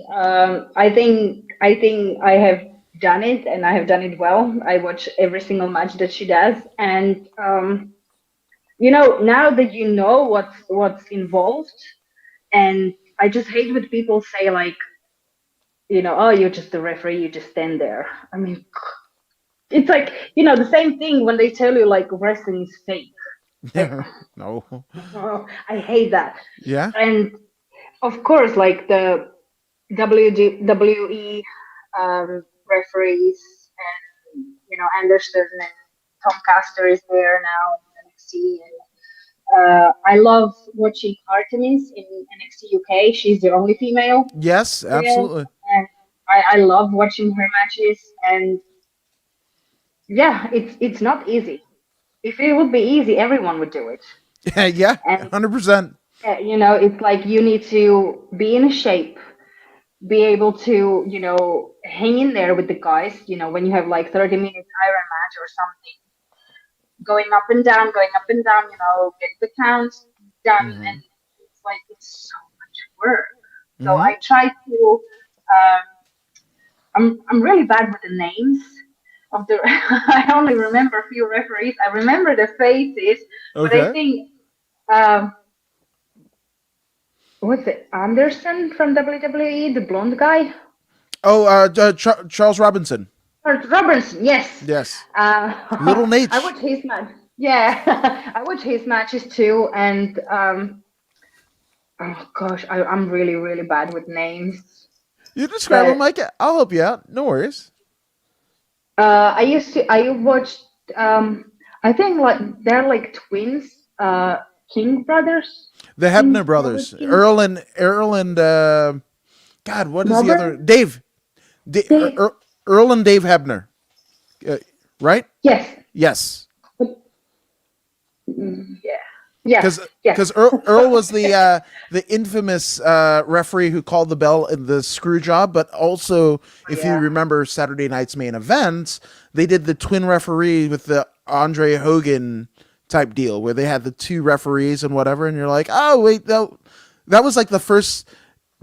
I think I have done it, and I have done it well. I watch every single match that she does, and now that you know what's involved, and I just hate when people say like, oh, you're just a referee, you just stand there. I mean, it's like, the same thing when they tell you like wrestling is fake. Like, yeah, no, oh, I hate that. yeah, And of course, like the WWE referees, and Anderson and Tom Caster is there now in NXT. And I love watching Artemis in NXT UK. She's the only female yes, there, absolutely. and I love watching her matches. And yeah, it's not easy. If it would be easy, everyone would do it. Yeah, And 100%. it's like you need to be in shape, be able to, hang in there with the guys. When you have like 30 minutes iron match or something, going up and down, get the counts done, and it's like it's so much work. So Hmm. I try to. I'm really bad with the names of the. I only remember a few referees. I remember the faces, but I Okay. think what's it? Anderson from WWE, the blonde guy. Oh, Charles Robinson. Or Robertson, yes. Yes. Little I Nate. watch his match. Yeah, I watch his matches too, and oh gosh, I'm really really bad with names. You describe him But like it. I'll help you out. No worries. I watched I think like they're like twins, King brothers, The King Hebner Robert brothers, King, Earl and God, what is the Robert. other? Dave. They, Earl and Dave Hebner. Uh, right? yes, Yes. but, yeah, yeah, Because yes, Earl was the infamous referee who called the bell in the screw job, but also if you yeah, remember Saturday night's main event, they did the twin referee with the Andre Hogan type deal where they had the two referees and whatever, and you're like, oh wait, no, that was like the first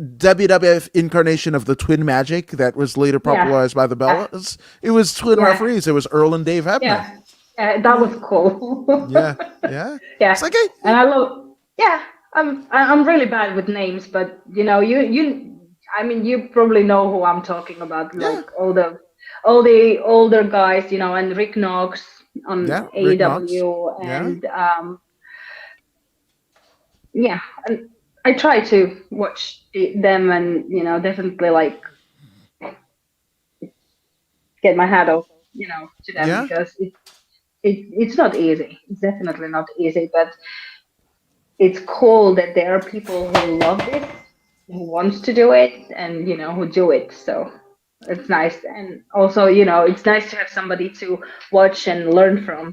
WWF incarnation of the twin magic that was later yeah, popularized by the yeah, Bellas. It was twin yeah, referees. It was Earl and Dave Hebner. yeah. That was cool. Yeah, yeah. It's Yeah, like, and hey, I love. Yeah, I'm really bad with names, but you I mean you probably know who I'm talking about, yeah, like all the older guys, and Rick Knox on yeah. Rick Knox. AEW, Yeah. and yeah, and I try to watch them, and definitely like get my hat off, to them, Yeah. because it's not easy. It's definitely not easy, but it's cool that there are people who love this, who wants to do it, and who do it. So it's nice, and also it's nice to have somebody to watch and learn from.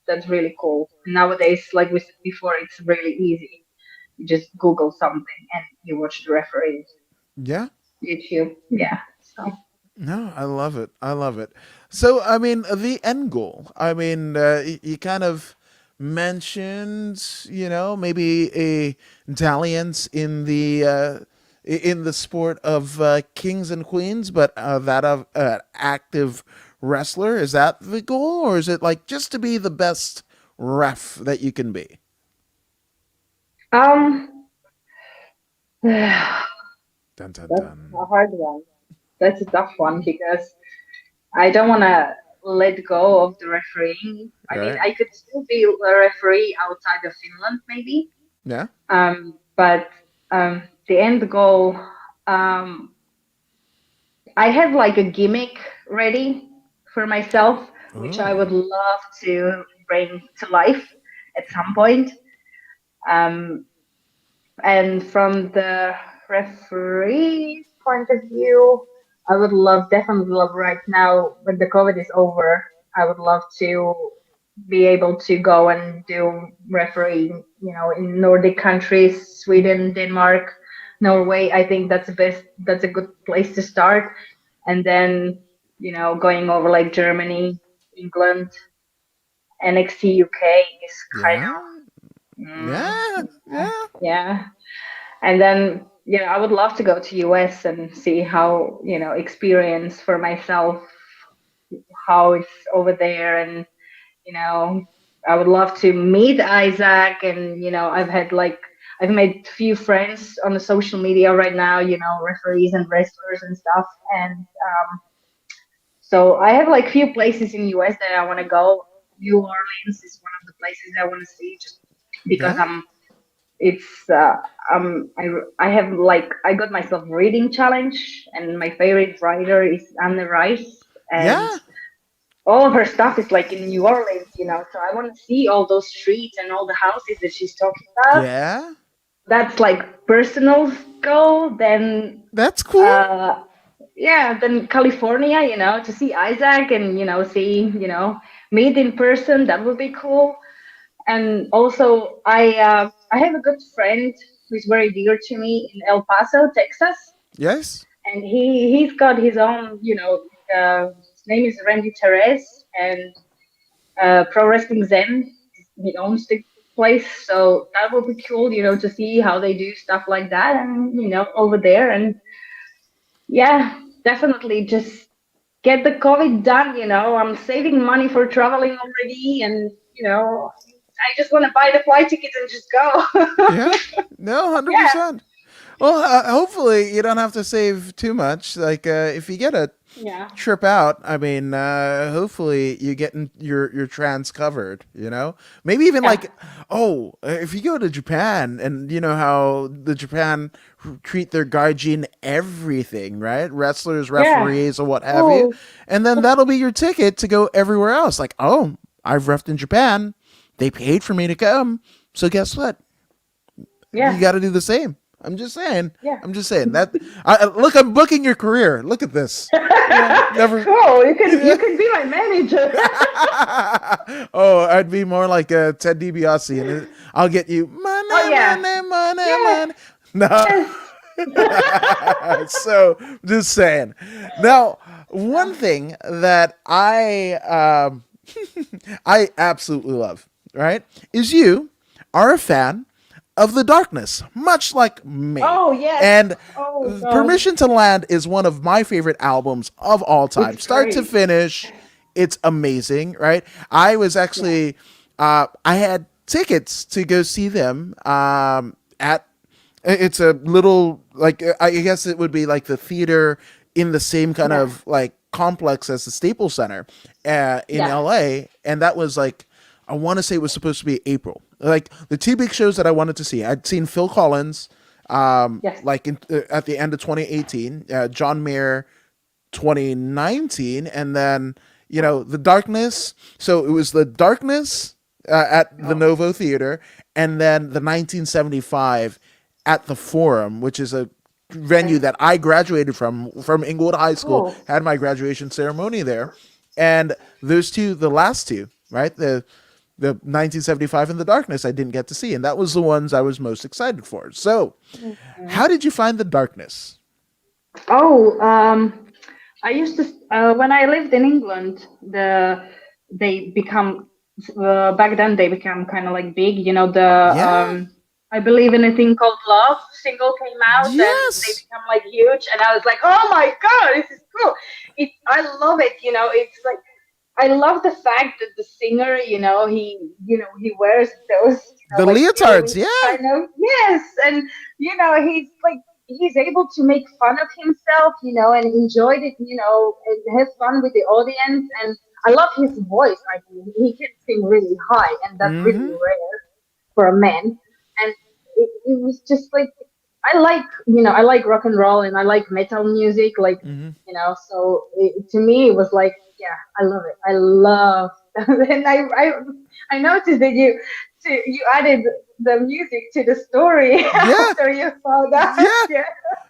That's really cool. Nowadays, like we said before, it's really easy. You just Google something and you watch the referees. Yeah. YouTube, yeah. So No, I love it. I love it. So, I mean, the end goal. I mean, you kind of mentioned, maybe a dalliance in the sport of kings and queens, but that of active wrestler? Is that the goal, or is it like just to be the best ref that you can be? Um, that's Dun dun a dun. hard one. That's a tough one because I don't want to let go of the refereeing. I mean, Right? I could still be a referee outside of Finland, maybe. Yeah. But the end goal, um, I have like a gimmick ready for myself, which I Oh. would love to bring to life at some point. Um, and from the referee's point of view, I would love, definitely love right now when the COVID is over, I would love to be able to go and do refereeing, in Nordic countries, Sweden, Denmark, Norway. I think that's the best, that's a good place to start. And then, going over like Germany, England, NXT UK is kind Yeah. of, Yeah. Yeah. yeah. And then, I would love to go to US and see how, experience for myself how it's over there. And, I would love to meet Isaac. And, I've made few friends on the social media right now, referees and wrestlers and stuff. And so I have like few places in US that I want to go. New Orleans is one of the places I want to see just because Yeah. it's I have like I got myself reading challenge, and my favorite writer is Anne Rice, and Yeah. all of her stuff is like in New Orleans, so I want to see all those streets and all the houses that she's talking about. Yeah. That's like personal goal. Then That's cool. uh yeah, then California, to see Isaac and see, meet in person, that would be cool. And also I have a good friend who's very dear to me in El Paso, Texas, Yes. and he's got his own, his name is Randy Perez, and Pro Wrestling Zen, he owns the place, so that would be cool, to see how they do stuff like that, and over there. And yeah, definitely just get the COVID done. I'm saving money for traveling already, and I just want to buy the flight ticket and just Yeah. go. No, Yeah, 100%. Well, hopefully you don't have to save too much. Like, if you get a yeah, trip out, I mean, hopefully you get your trans covered. Maybe even yeah, like, oh, if you go to Japan and you know how the Japan treat their gaijin everything, right? Wrestlers, yeah. referees, or what have you, Oh, and then that'll be your ticket to go everywhere else. Like, oh, I've refed in Japan. They paid for me to come. So guess what? You yeah, got to do the same. I'm just saying. yeah. I'm just saying that. Look, I'm booking your career. Look at this. Never. Oh, you can be my manager. Oh, I'd be more like Ted DiBiase, and I'll get you Oh money, yeah, money, money, yes, money. No. yes. So just saying. Now, one thing that I absolutely love, right, is you are a fan of the darkness, much like me. Oh yes. And Oh god, Permission to Land is one of my favorite albums of all time, it's start to great. finish. It's amazing, right? I was Yeah, actually, I had tickets to go see them at it's a little like I guess it would be like the theater in the same kind yeah, of like complex as the Staples Center in yeah. LA, and that was like I want to say it was supposed to be April. Like the two big shows that I wanted to see, I'd seen Phil Collins, Yes. like at the end of 2018, John Mayer 2019, and then the Darkness. So it was the Darkness at the Oh, Novo Theater, and then the 1975 at the Forum, which is a venue okay. that I graduated from Inglewood High School. Cool. Had my graduation ceremony there, and those two, the last two, right, the 1975 and the Darkness, I didn't get to see, and that was the ones I was most excited for. So, how did you find the Darkness? Oh, I used to when I lived in England. They become back then they become kind of like big. The Yeah, I believe in a thing called Love single came out and they Yes. become like huge, and I was like, oh my god, this is cool. I love it. It's like I love the fact that the singer, he wears those, The like leotards, earrings, yeah. kind of. Yes, and he's like he's able to make fun of himself, and enjoy it, and have fun with the audience. And I love his voice. I mean, he can sing really high, and that's really Mm-hmm. rare for a man. And it was just like I like rock and roll and I like metal music, like Mm-hmm. so to me it was like, yeah, I love it. I love and I noticed that you added the music to the story Yeah. after you saw that. Yeah. Yeah,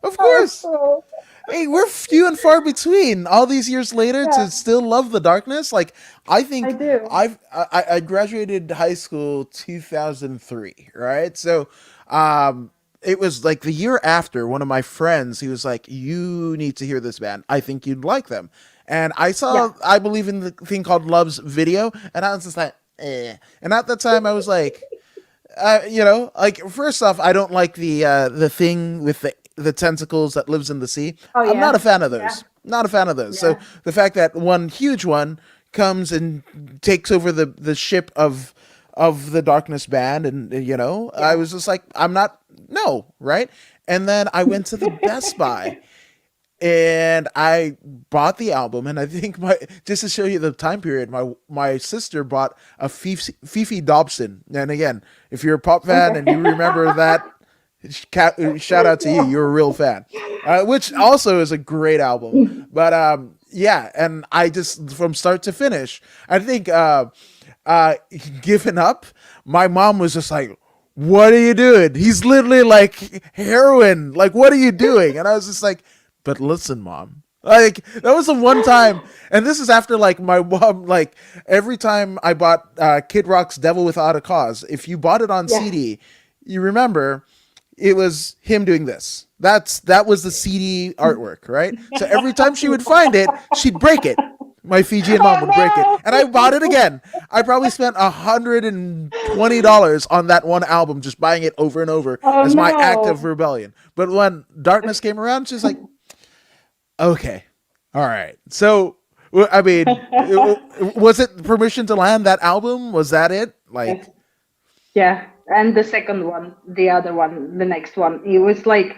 Of that was course. cool. Hey, we're few and far between all these years later Yeah, to still love the darkness. Like, I I think do. I graduated high school 2003, right? So, um, it was like the year after. One of my friends, he was like, "You need to hear this band. I think you'd like them." And I Yeah, saw, I believe in the thing called Love's video, and I was just like, eh. And at the time, I was like, like first off, I don't like the thing with the tentacles that lives in the sea. oh I'm not a yeah, fan of yeah, those. Not a fan of those. So yeah, the fact that one huge one comes and takes over the ship of the darkness band, and I yeah. was just like, I'm not, no, right. And then I went to the Best Buy and I bought the album, and I think my just to show you the time period, my sister bought a Fifi Dobson, and again, if you're a pop fan and Okay. you remember that, shout out to you, Yeah. you're a real fan, which also is a great album. But yeah, and I just from start to finish, I think uh, given up. My mom was just like, "What are you doing? He's literally like heroin. Like, what are you doing?" And I was just like, "But listen, mom." Like that was the one time, and this is after like my mom like every time I bought Kid Rock's "Devil Without a Cause." If you bought it on Yeah. CD, you remember it was him doing this. That was the CD artwork, right? So every time she would find it, she'd break it. My Fijian mom would break it, Oh and I bought it again. I probably spent $120 on that one album, just buying it over and over no! Oh as my act of no! rebellion. But when Darkness came around, she's like, "Okay, all right." So, I mean, was it Permission to Land, that album? Was that it? Yes. Like, Yeah, and the second one, the other one, the next one, it was like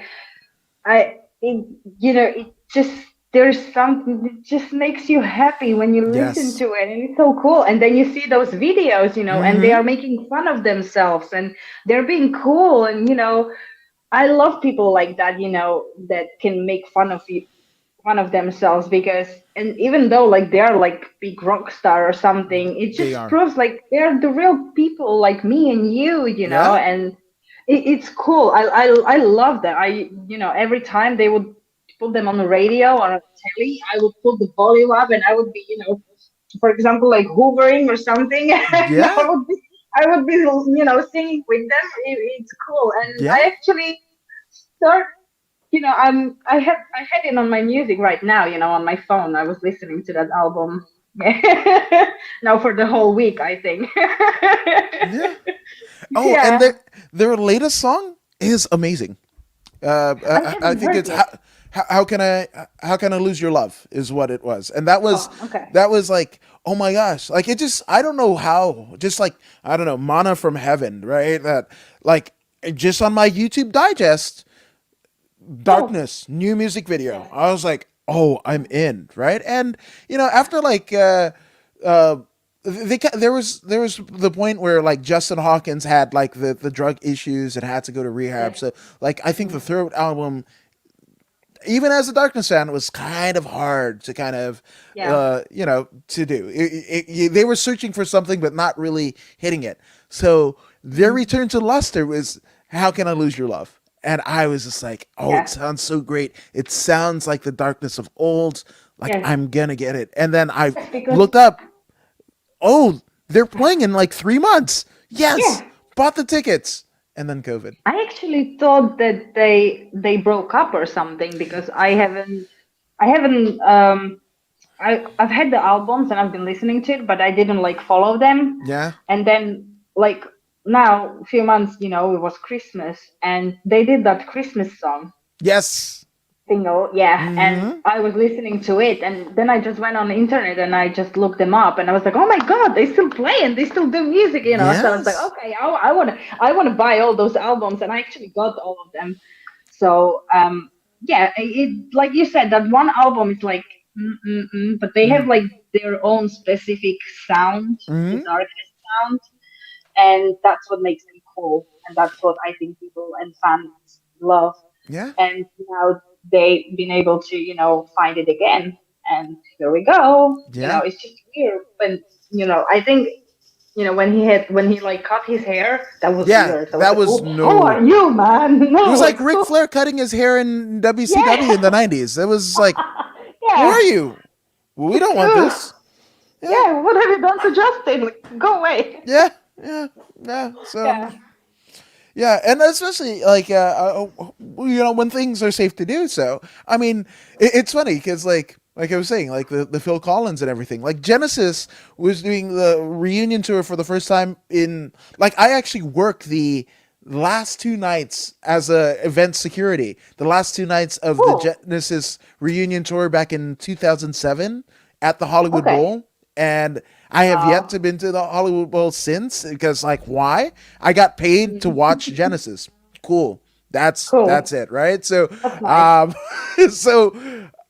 it, it just there's something that just makes you happy when you listen yes. to it, and it's so cool. And then you see those videos, and they Mm-hmm. are making fun of themselves, and they're being cool, and I love people like that, that can make fun of themselves, because and even though like they're like big rock star or something, it They just are. proves like they're the real people like me and you, Yeah. and it's cool. I love that. Every time they would put them on the radio or on telly, I would put the volume up and I would be, for example, like hoovering or something, and Yeah. I would be, singing with them. It's cool, and Yeah. I actually start I had it on my music right now, on my phone. I was listening to that album now for the whole week, I think. Yeah. Oh, and Yeah, their latest song is amazing. I I haven't think heard it's yet. how can I lose your love is what it was, and that was Oh, okay. like, oh my gosh, like it just, I don't know how, just like, I don't know, manna from heaven, right? That like just on my YouTube digest, Oh, Darkness new music video, yeah, I was like, oh, I'm in, right? And after like uh there was the point where like Justin Hawkins had like the drug issues and had to go to rehab. yeah, So like I think the mm, third album, even as a Darkness fan, was kind of hard to kind of yeah, to do. They were searching for something but not really hitting it. So their mm, return to luster was How Can I Lose Your Love? And I was just like, oh, it yeah, sounds so great. It sounds like the Darkness of old. Like yes, I'm gonna get it. And then I yes, because looked up, oh, they're playing in like 3 months. Yes, yeah, bought the tickets, and then COVID. I actually thought that they broke up or something, because I haven't I've had the albums and I've been listening to it, but I didn't like follow them. Yeah. And then like now a few months, it was Christmas, and they did that Christmas song Yes. single, yeah, and Hmm. I was listening to it, and then I just went on the internet and I just looked them up, and I was like, oh my god, they still play and they still do music. So I was like, Yes. okay, I want to buy all those albums, and I actually got all of them. So yeah, it like you said, that one album is like but they have Hmm. like their own specific sound, the Hmm. darkness sound, and that's what makes them cool, and that's what I think people and fans love. Yeah. And now they've been able to find it again, and here we go. Yeah. It's just weird when I think when he like cut his hair, that was Yeah. weird. I was That like, was who no. are you, man? It No, was like like Ric Flair cutting his hair in WCW in yeah. the 90s. It was like, who are Yeah. you? Well, we don't want Ugh. this. Yeah. Yeah, what have you done to Justin? Like, go away. Yeah. Yeah. Yeah. So, Yeah. yeah. And especially like, when things are safe to do so. I mean, it's funny because, like I was saying, like the Phil Collins and everything. Like Genesis was doing the reunion tour for the first time in, like, I actually worked the last two nights as a event security. The last two nights of the Cool. Genesis reunion tour back in 2007 at the Hollywood Okay. Bowl, and I have yet to been to the Hollywood Bowl since because, like, why? I got paid to watch Genesis. Cool. That's Cool. it, right? So, That's nice. um, so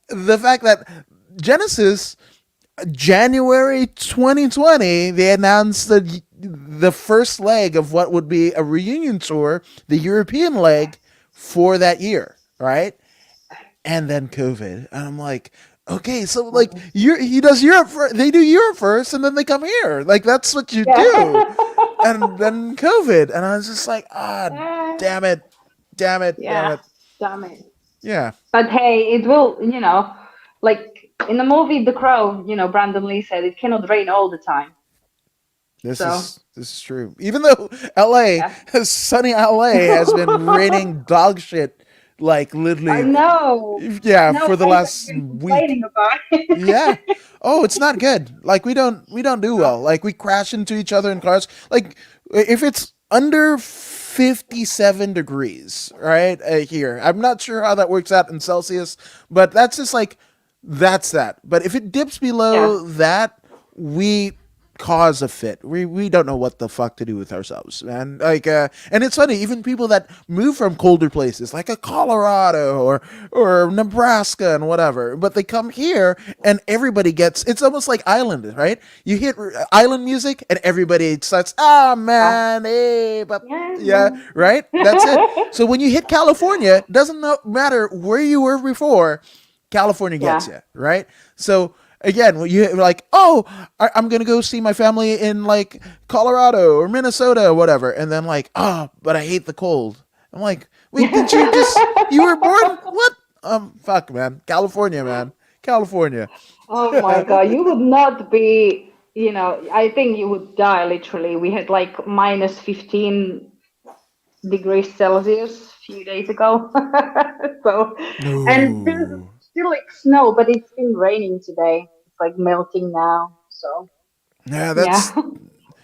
the fact that Genesis January 2020, they announced the first leg of what would be a reunion tour, the European leg for that year, right? And then COVID, and I'm like, okay, so like he does Europe first, they do Europe first, and then they come here, like that's what you Yeah. do, and then COVID, and I was just like, damn it, damn it, damn Yeah. it, Damn it. yeah. But hey, it will, like in the movie The Crow, Brandon Lee said it cannot rain all the time. So, This is true. Even though LA, yeah. sunny LA has been raining dog shit, like I literally, know. yeah, No for the friends have last been week. complaining about Yeah. it. Oh, it's not good. Like we don't do No. well. Like we crash into each other in cars. Like if it's under 57 degrees, right? Here. I'm not sure how that works out in Celsius, but that's just like that's that. But if it dips Yeah. below that, we cause a fit. We don't know what the fuck to do with ourselves, man. Like and it's funny, even people that move from colder places like a Colorado or Nebraska and whatever, but they come here and everybody gets, it's almost like island, right? You hit island music and everybody starts, Ah, man, hey, but yeah. yeah, right? That's it. So when you hit California, doesn't matter where you were before, California gets Yeah. you, right? So again, when you're like, oh, I'm gonna go see my family in like Colorado or Minnesota or whatever, and then like, oh, but I hate the cold. I'm like, wait, did you just you were born what? Fuck, man, California, man, California. Oh my God, you would not be, I think you would die literally. We had like minus 15 degrees Celsius a few days ago. So, and there's No. still like snow, but it's been raining today. It's like melting now. So, Yeah, yeah. that's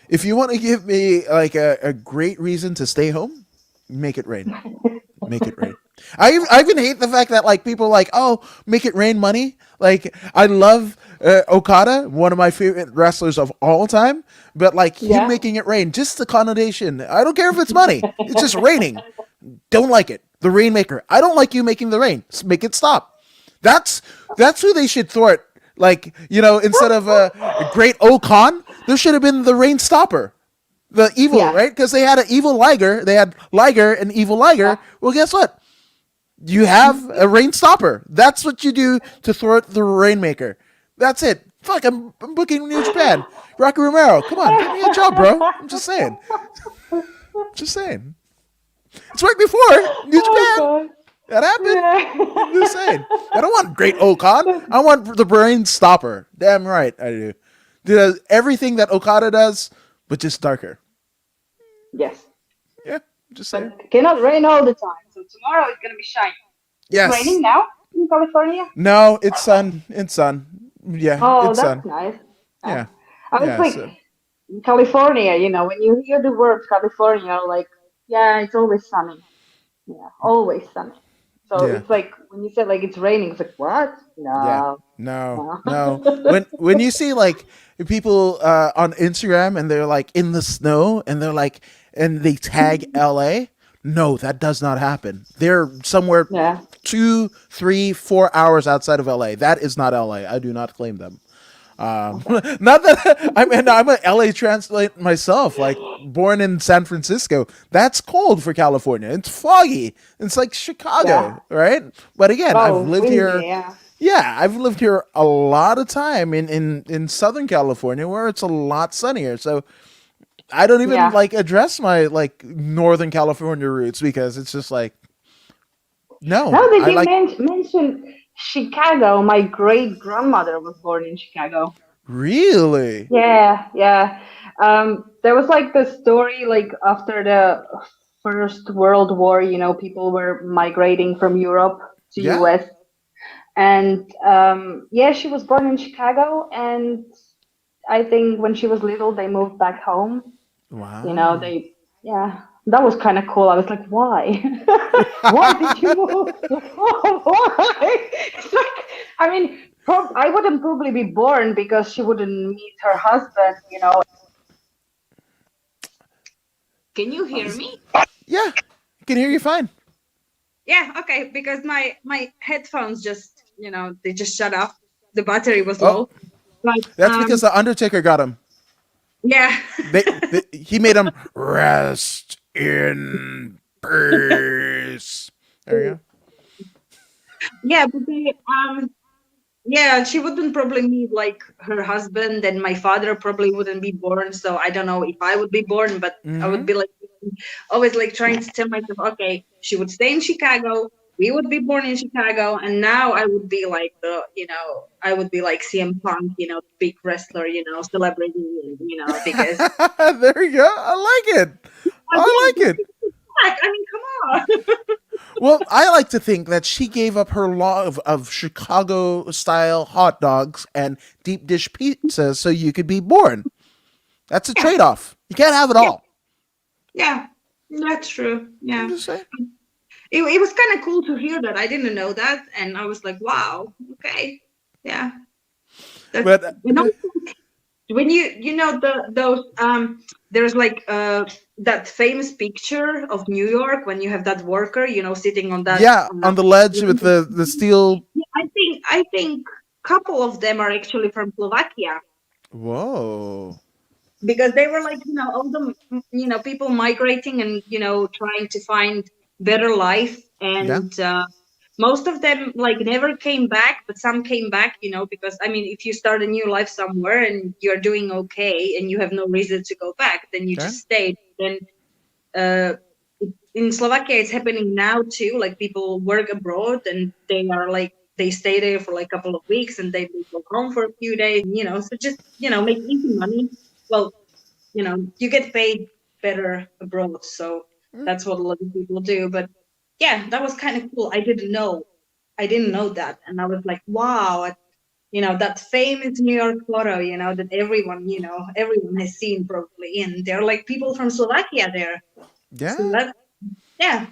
if you want to give me like a great reason to stay home, make it rain. Make it rain. I even hate the fact that like people like, oh, make it rain money. Like I love Okada, one of my favorite wrestlers of all time, but like him Yeah. making it rain, just the connotation. I don't care if it's money. It's just raining. Don't like it. The rainmaker. I don't like you making the rain. Make it stop. That's who they should thwart. Like, instead of a great Okan, there should have been the rain stopper. The evil, Yeah. right? Because they had an evil Liger. They had Liger and evil Liger. Well, guess what? You have a rain stopper. That's what you do to thwart the rainmaker. That's it. Fuck, I'm booking New Japan. Rocky Romero, come on, give me a job, bro. I'm just saying. Just saying. It's worked before. New Oh Japan. God. That happened. I'm just Yeah. saying. I don't want great Okan. I want the rain stopper. Damn right I do. Does everything that Okada does, but just darker. Yes. Yeah, just But saying. it cannot rain all the time. So tomorrow it's gonna be shiny. It's Yes. raining now in California. No, it's sun. It's sun. Yeah, Oh, it's that's sun. nice. Yeah. Yeah. I was Yeah. like, So California, when you hear the word California, you're like, yeah, it's always sunny. Yeah, always sunny. So Yeah. it's like when you said like it's raining, it's like what? Yeah. No, No. no. No. When you see like people on Instagram and they're like in the snow and they're like and they tag LA, no, that does not happen. They're somewhere Yeah, 2, 3, 4 hours outside of LA. That is not LA. I do not claim them. Not that I'm a LA translate myself, like born in San Francisco. That's cold for California. It's foggy. It's like yeah. Chicago, right? But again, I've Oh, lived windy. here. Yeah, Yeah, I've lived here a lot of time in Southern California where it's a lot sunnier. So I don't even yeah. like address my like Northern California roots because it's just like Now no, that I you like mentioned Chicago, my great grandmother was born in Chicago. really. Yeah, yeah. There was like the story like after the First World War, people were migrating from Europe to Yeah. US. And yeah, she was born in Chicago, and I think when she was little, they moved back home. Wow. They, yeah, that was kind of cool. I was like, why? Why did you move? Why? It's like, I mean, I wouldn't probably be born because she wouldn't meet her husband, Can you hear me? Yeah, I can hear you fine. Yeah, okay, because my headphones just, they just shut off. The battery was Oh, low. But that's because the Undertaker got him. yeah. He made him rest in peace. There you Yeah, but yeah, she wouldn't probably meet like her husband, and my father probably wouldn't be born. So I don't know if I would be born, but go. I would be like always like trying to tell myself, okay, she would stay in Chicago, we would be born in Chicago, and now I would be like I would be like CM Punk, big wrestler, celebrity, because There you go. I like it. I like it. I mean, come on. Well, I like to think that she gave up her love of Chicago style hot dogs and deep dish pizza so you could be born. That's a Yeah, trade off. You can't have it yeah, all. yeah, that's true. I'm Yeah. just saying. It was kind of cool to hear that. I didn't know that, and I was like, wow, okay, yeah. That's But when those there's like that famous picture of New York when you have that worker, sitting on that yeah, on the ledge with the steel. I think couple of them are actually from Slovakia, Whoa. because they were like, all the people migrating and trying to find better life, Yeah. and most of them like never came back, but some came back, because I mean, if you start a new life somewhere and you're doing okay and you have no reason to go back, then you Okay. just stay. Then uh, in Slovakia, it's happening now too. Like people work abroad and they are like they stay there for like a couple of weeks and they go home for a few days. So just make easy money. Well, you get paid better abroad, so that's what a lot of people do. But yeah, that was kind of cool. I didn't know that, and I was like, wow, that famous New York photo, that everyone has seen probably, and there are like people from Slovakia there. So Yeah. that, yeah.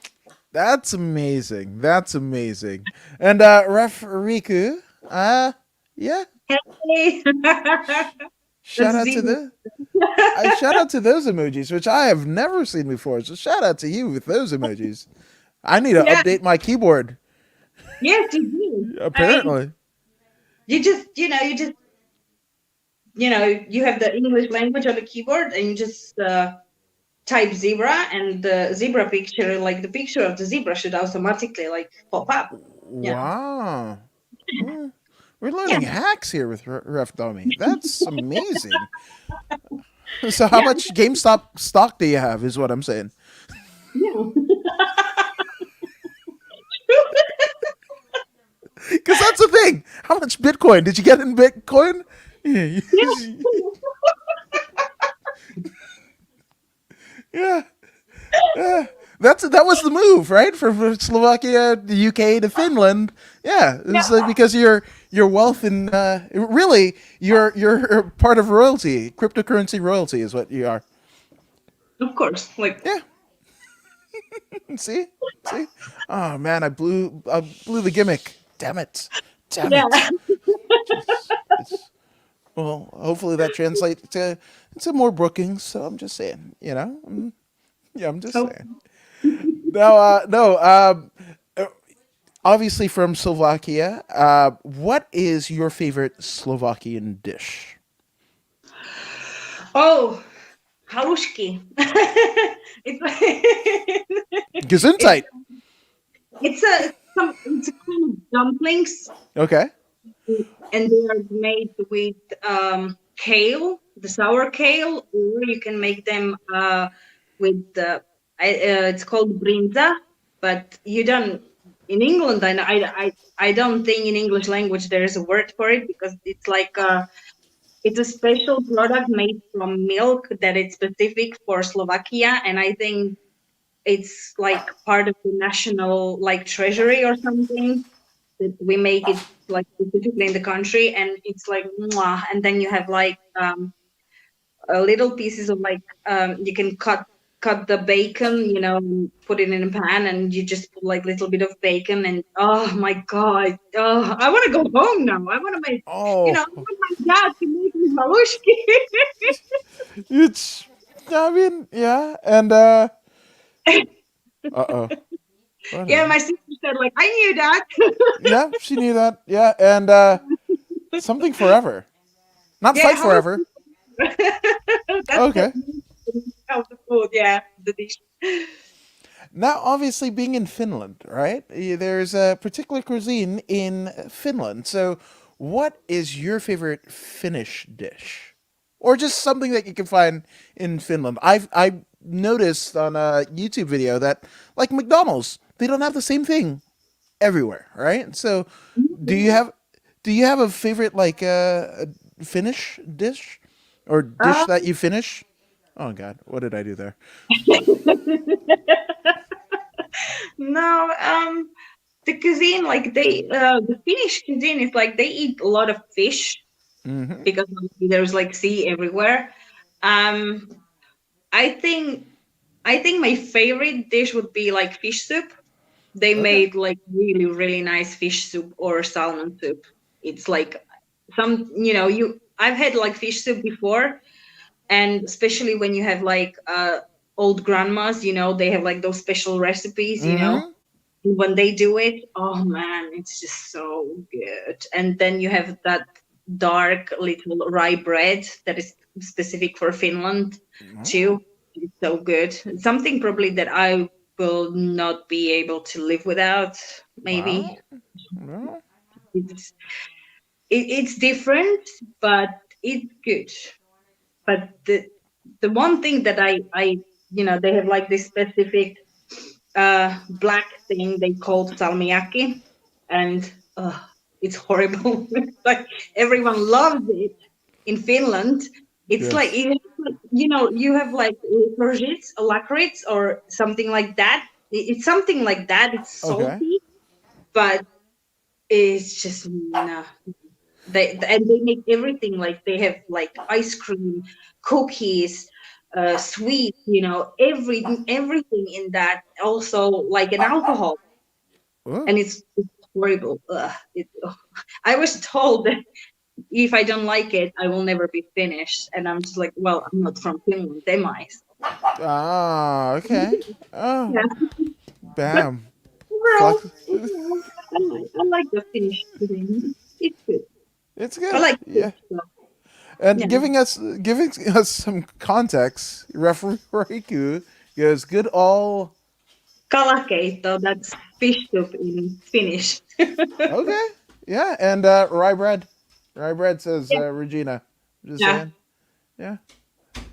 That's amazing. That's amazing. And Ref Riku, yeah, Hey. shout That's out to zero. the I shout out to those emojis, which I have never seen before. So shout out to you with those emojis. I need to Yeah. update my keyboard. Yes, you do. I mean, Apparently. you have the English language on the keyboard, and you just type zebra, and the zebra picture, like the picture of the zebra, should automatically like pop up. Yeah. Wow. Well, we're Yeah. learning hacks here with Ref Domi. That's amazing. So how Yeah. much GameStop stock do you have is what I'm saying. Yeah. Because that's the thing. How much Bitcoin did you get in Bitcoin? Yeah. Yeah. Yeah. That was the move, right? For Slovakia, the UK to Finland. Yeah, it's like because your wealth in really you're part of royalty. Cryptocurrency royalty is what you are. Of course, like Yeah. See, see. Oh man, I blew the gimmick. Damn it. Damn yeah. it. It's well. Hopefully that translates to more bookings. So I'm just saying. Yeah, I'm just So, saying. No, no. Obviously from Slovakia. What is your favorite Slovakian dish? oh, halushki. it's it's Gesundheit. it's a kind of dumplings, Okay. and they are made with kale, the sour kale, or you can make them with it's called brinza, but you don't in England. I don't think in English language there is a word for it because it's like it's a special product made from milk that is specific for Slovakia, and I think it's like part of the national like treasury or something that we make it like specifically in the country, and it's like mwah, and then you have like little pieces of like you can cut the bacon, put it in a pan, and you just put like little bit of bacon, and oh my god, oh, I want to go home now. I want to make, I Oh, want my dad to make me halushki. it's. I mean, yeah, and oh, what is Yeah, it? my sister said like I knew that. Yeah, she knew that. Yeah, and something forever, not Yeah, fight halushki. forever. That's the Okay. of the food. Yeah, the dish. Now, obviously, being in Finland, right? There's a particular cuisine in Finland. So, what is your favorite Finnish dish, or just something that you can find in Finland? I noticed on a YouTube video that, like McDonald's, they don't have the same thing everywhere, right? So, do you have do you have a favorite like Finnish dish or dish that you finish? Oh God, what did I do there? No, the cuisine, like the Finnish cuisine is like they eat a lot of fish Hmm. because obviously there's like sea everywhere. Um, I think I think my favorite dish would be like fish soup. They Okay. made like really really nice fish soup or salmon soup. It's like I've had like fish soup before, and especially when you have like old grandmas, they have like those special recipes, Hmm. when they do it, oh man, it's just so good. And then you have that dark little rye bread that is specific for Finland Oh, too. It's so good. Something probably that I will not be able to live without. Maybe wow. Well, it's it's different, but it's good. But the one thing that I they have like this specific black thing they called salmiakki, and it's horrible. Like everyone loves it in Finland. It's like yes. you have like licorice or something like that. It's something like that. It's Okay. salty, but it's just no. They make everything like they have like ice cream, cookies, sweet, everything in that. Also like an alcohol, Oh. and it's horrible. I was told that if I don't like it, I will never be finished, and I'm just like, well, I'm not from Finland, am I? Ah, okay. Oh, Yeah, but bam. overall, Flex. I like the Finnish cuisine. It's good. It's I good. like fish, Yeah. so, And yeah. giving us some context, referee Riku goes good all Kalakeitto, that's fish soup in Finnish. okay. Yeah, and rye bread. Rye bread says Yeah, Regina. Just yeah, saying. Yeah.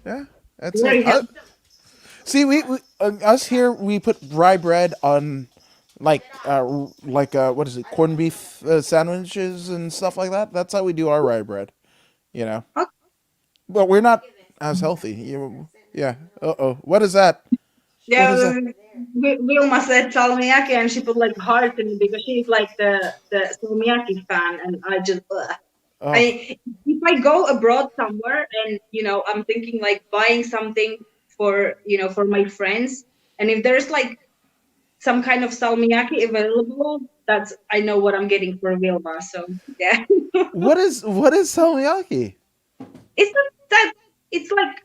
Yeah. That's it. very healthy. See, we us here we put rye bread on what is it, corned beef sandwiches and stuff like that. That's how we do our rye bread. You know, but we're not as healthy. Yeah. Uh oh. What is that? What Yeah, is that? Vilma said salmiakki, and she put like heart in it because she's like the salmiakki fan, and I just Oh, I if I go abroad somewhere and I'm thinking like buying something for for my friends, and if there's like some kind of salmiakki available, that's I know what I'm getting for Vilma. So yeah, what is salmiakki? it's not that it's like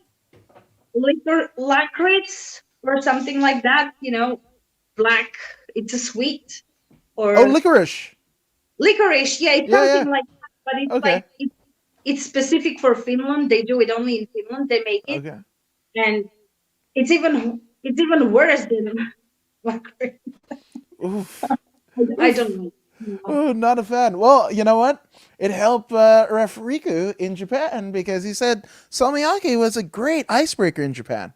liquor licorice or something like that. Black. It's a sweet Oh, or licorice. licorice. Yeah, it's Yeah, something yeah. like that. But it's Okay, like it's specific for Finland. They do it only in Finland. They make it, okay. and it's even worse than licorice. Oof. I don't know. No. Oh, not a fan. Well, you know what? It helped Ref Riku in Japan because he said salmiakki was a great icebreaker in Japan.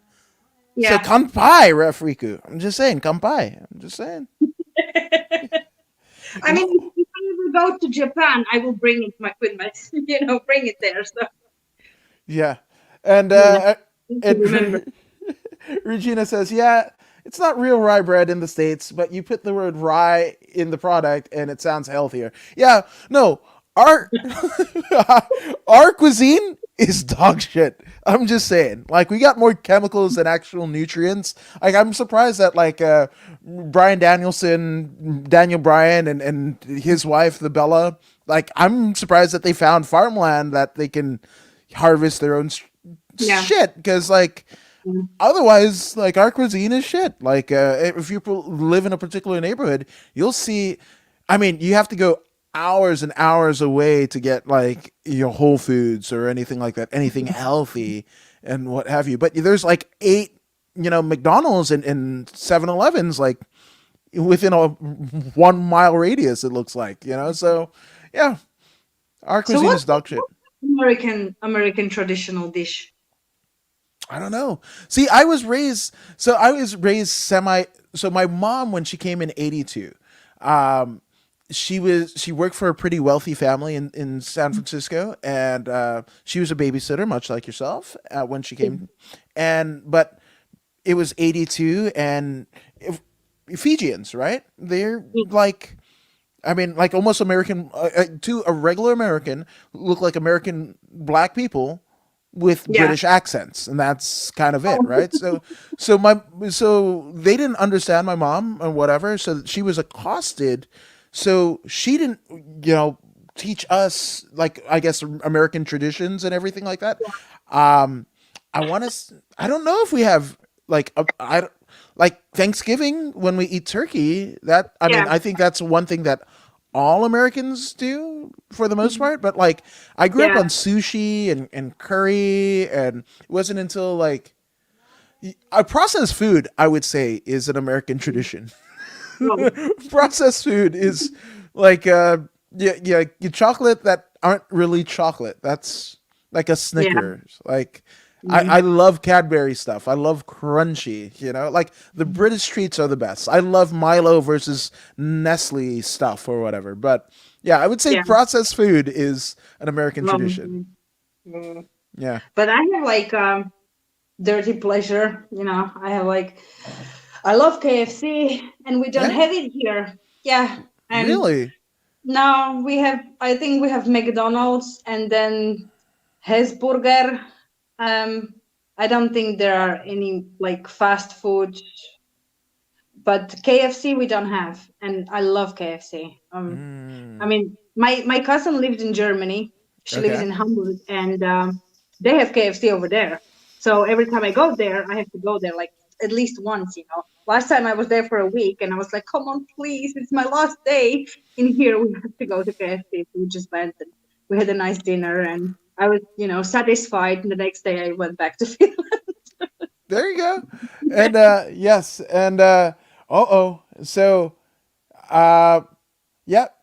So Yeah. kanpai, Ref Riku. I'm just saying, kanpai. I'm just saying. I mean, if I ever go to Japan, I will bring it with my, bring it there. So Yeah. And yeah, to remember. Regina says, yeah, it's not real rye bread in the States, but you put the word rye in the product and it sounds healthier. Yeah, no, our our cuisine is dog shit. I'm just saying. Like we got more chemicals than actual nutrients. Like I'm surprised that like Brian Danielson, Daniel Bryan and his wife, the Bella, like I'm surprised that they found farmland that they can harvest their own Yeah. shit because like Mm. otherwise like our cuisine is shit like if you live in a particular neighborhood you'll see, I mean you have to go hours and hours away to get like your Whole Foods or anything like that, anything healthy and what have you, but there's like eight McDonald's and 7-Elevens like within a 1 mile radius it looks like, so yeah, our So cuisine is dog shit. American traditional dish? I don't know. See, I was raised semi. So my mom, when she came in '82, um, she worked for a pretty wealthy family in San Francisco, and she was a babysitter, much like yourself, when she came. And but it was '82, and if, Fijians, right? They're like, I mean, like almost American to a regular American, look like American black people with Yeah. British accents, and that's kind of it, right? So they didn't understand my mom or whatever, so she was accosted. So she didn't, teach us like I guess American traditions and everything like that. Um, I want to. I don't know if we have like like Thanksgiving when we eat turkey. That I mean, Yeah. I think that's one thing that all Americans do for the most part. But like, I grew up Yeah. on sushi and curry, and it wasn't until like processed food, I would say, is an American tradition. Well, Processed food is like yeah, you chocolate that aren't really chocolate. That's like a yeah. Snickers. Like I Mhm. love Cadbury stuff. I love crunchy, like the British treats are the best. I love Milo versus Nestle stuff or whatever. But yeah, I would say Yeah. processed food is an American tradition. Mhm. Mm. Yeah. But I have like dirty pleasure. I have like I love KFC, and we don't Yeah. have it here. Yeah, and Really? now we have. I think we have McDonald's, and then Hesburger. Um, I don't think there are any like fast food, but KFC we don't have, and I love KFC. I Mm, mean, my cousin lived in Germany. She lives okay. in Hamburg, and they have KFC over there. So every time I go there, I have to go there like at least once. Last time I was there for a week, and I was like, "Come on, please! It's my last day in here. We have to go to KFC." So we just went, and we had a nice dinner, and I was, satisfied. And the next day, I went back to Finland. There you go. And yes, and so uh yep,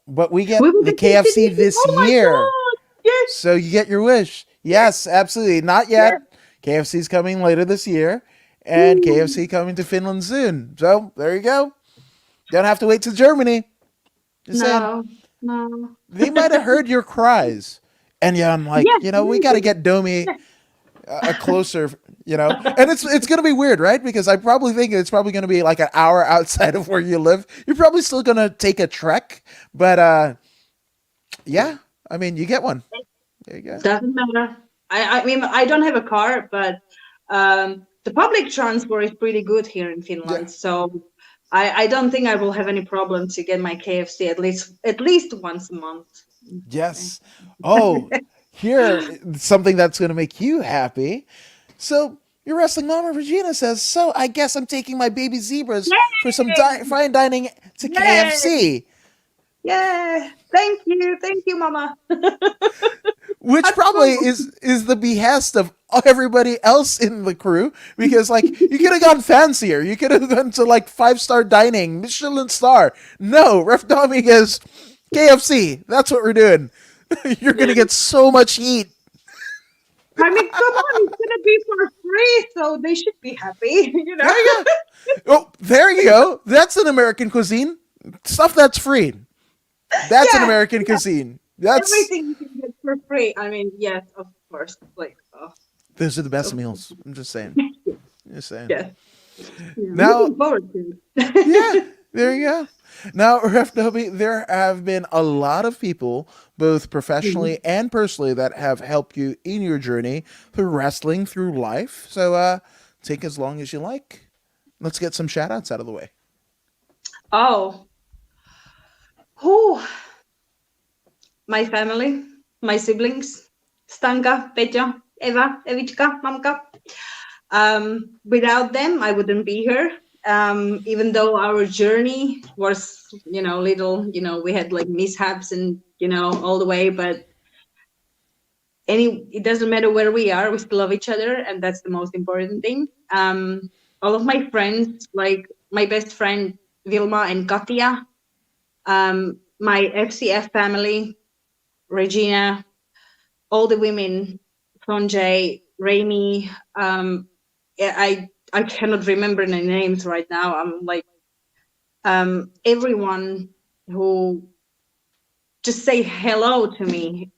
but we We get will the be tasting KFC it. this Oh my year. god! Yes, So you get your wish. Yes, absolutely. Not yes. yet. KFC's coming later this year, and Woo. KFC coming to Finland soon. So there you go. Don't have to wait to Germany. Just saying. No, no. They might have heard your cries. And yeah, I'm like, Yes, we got to get Domi yes. a closer, And it's gonna be weird, right? Because I probably think it's probably gonna be like an hour outside of where you live. You're probably still gonna take a trek, but yeah, I mean, you get one. There you go. Doesn't matter. I mean, I don't have a car, but the public transport is pretty good here in Yeah. Finland. So I don't think I will have any problem to get my KFC at least once a month. Yes. Oh, here something that's gonna make you happy. So your wrestling mama Regina says, "So I guess I'm taking my baby zebras for some fine dining to Yay! KFC." Yeah. Thank you, Mama. Which probably is the behest of everybody else in the crew, because like you could have gone fancier, you could have gone to like 5-star dining, Michelin star. No, Ref Domi goes KFC. That's what we're doing. You're gonna get so much heat. I mean, come on, it's gonna be for free, so they should be happy, you know. There you go. Oh, there you go. That's an American cuisine. Stuff that's free. That's an Yeah, American cuisine. That's everything you can get for free. I mean, yes, of course. Like, oh, those are the best meals. I'm just saying. Just saying. yes. Yeah, Now, looking forward to it. yeah, there you go. Now, Ref Dobie, there have been a lot of people, both professionally and personally, that have helped you in your journey through wrestling, through life. So take as long as you like. Let's get some shout outs out of the way. Oh, who? My family, my siblings, Stanka, Petja, Eva, Evichka, Mamka. Without them, I wouldn't be here. Even though our journey was, little, we had like mishaps and, all the way, but it doesn't matter where we are, we still love each other, and that's the most important thing. All of my friends, like my best friend Vilma and Katja, my FCF family, Regina, all the women, Sonjay, Raimi. I cannot remember the names right now. I'm like everyone who just say hello to me.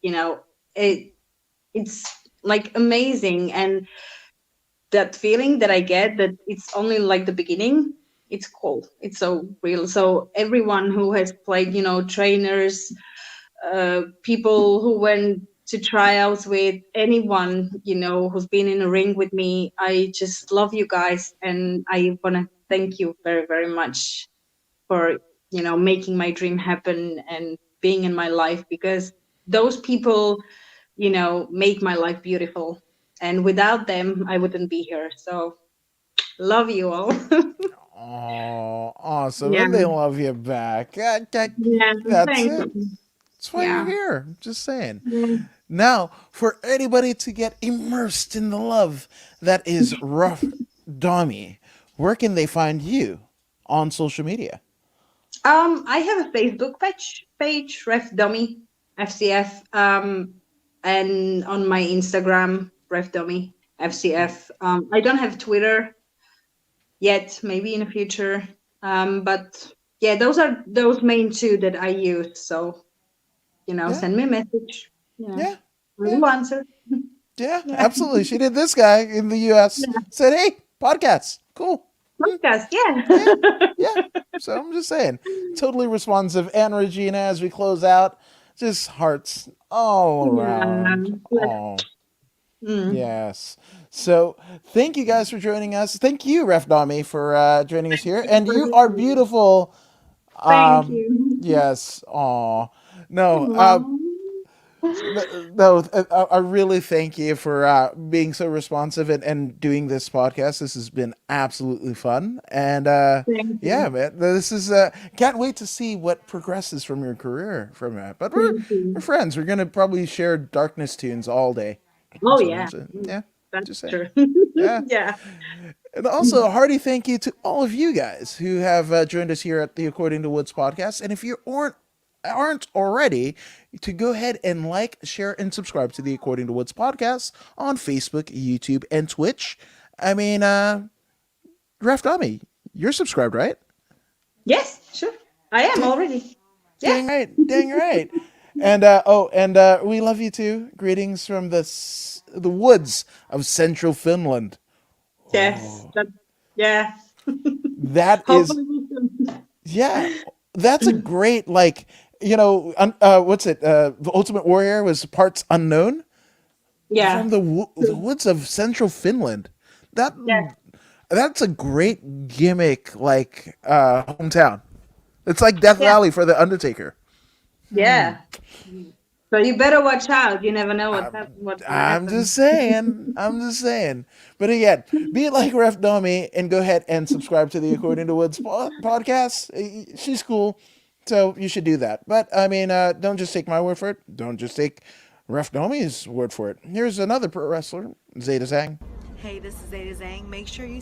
It's like amazing, and that feeling that I get that it's only like the beginning. It's cool. It's so real. So everyone who has played, trainers, people who went to tryouts with anyone, who's been in a ring with me. I just love you guys, and I want to thank you very, very much for, making my dream happen and being in my life, because those people, make my life beautiful. And without them, I wouldn't be here. So love you all. Oh, awesome. Yeah. And they love you back. Yeah. That's Thanks. it. That's why you're Yeah. here. Just saying. Yeah. Now, for anybody to get immersed in the love that is Rough Domi, where can they find you on social media? I have a Facebook page, Ref Dummy, FCF, and on my Instagram, Ref Dummy, FCF. I don't have Twitter yet, maybe in the future. But yeah, those are those main two that I use. So, Yeah. send me a message. I Yeah. will answer. Yeah, Yeah. absolutely. She did this guy in the US. Yeah. Said, hey, podcasts. Cool. Podcast, yeah. Yeah. Yeah. So I'm just saying, totally responsive. And Regina, as we close out, just hearts all around. Yeah. Oh, Mm. yes. So thank you guys for joining us. Thank you, Ref Domi, for joining us here. And you are beautiful. Thank you. Yes. Aw. No. Aw. No, I really thank you for being so responsive and doing this podcast. This has been absolutely fun, and Thank yeah, you. man, this is can't wait to see what progresses from your career from that. But we're Thank you. we're friends. We're gonna probably share darkness tunes all day. Oh, That's what I'm yeah. saying. Yeah, That's just saying. true. Yeah. Yeah. And also a hearty thank you to all of you guys who have joined us here at the According to Woods podcast. And if you aren't already, to go ahead and like, share, and subscribe to the According to Woods podcast on Facebook, YouTube, and Twitch. I mean, Ref Dummy, you're subscribed, right? Yes, sure. I am already. Dang Yeah. right, dang right. And we love you too. Greetings from the woods of central Finland. Yes. Yeah. That is, Hopefully we can. yeah, that's a great, like, what's it? The Ultimate Warrior was parts unknown from Yeah. the woods of central Finland. That Yeah. that's a great gimmick, like hometown. It's like Death Yeah. Valley for the Undertaker. Yeah. So you better watch out. You never know what's gonna I'm happen. just saying. I'm just saying. But again, be it like Ref Domi and go ahead and subscribe to the According to Woods podcast. She's cool, so you should do that. But I mean, don't just take my word for it. Don't just take Ref Domi's word for it. Here's another pro wrestler, Zeta Zhang. Hey, this is Zeta Zhang. Make sure you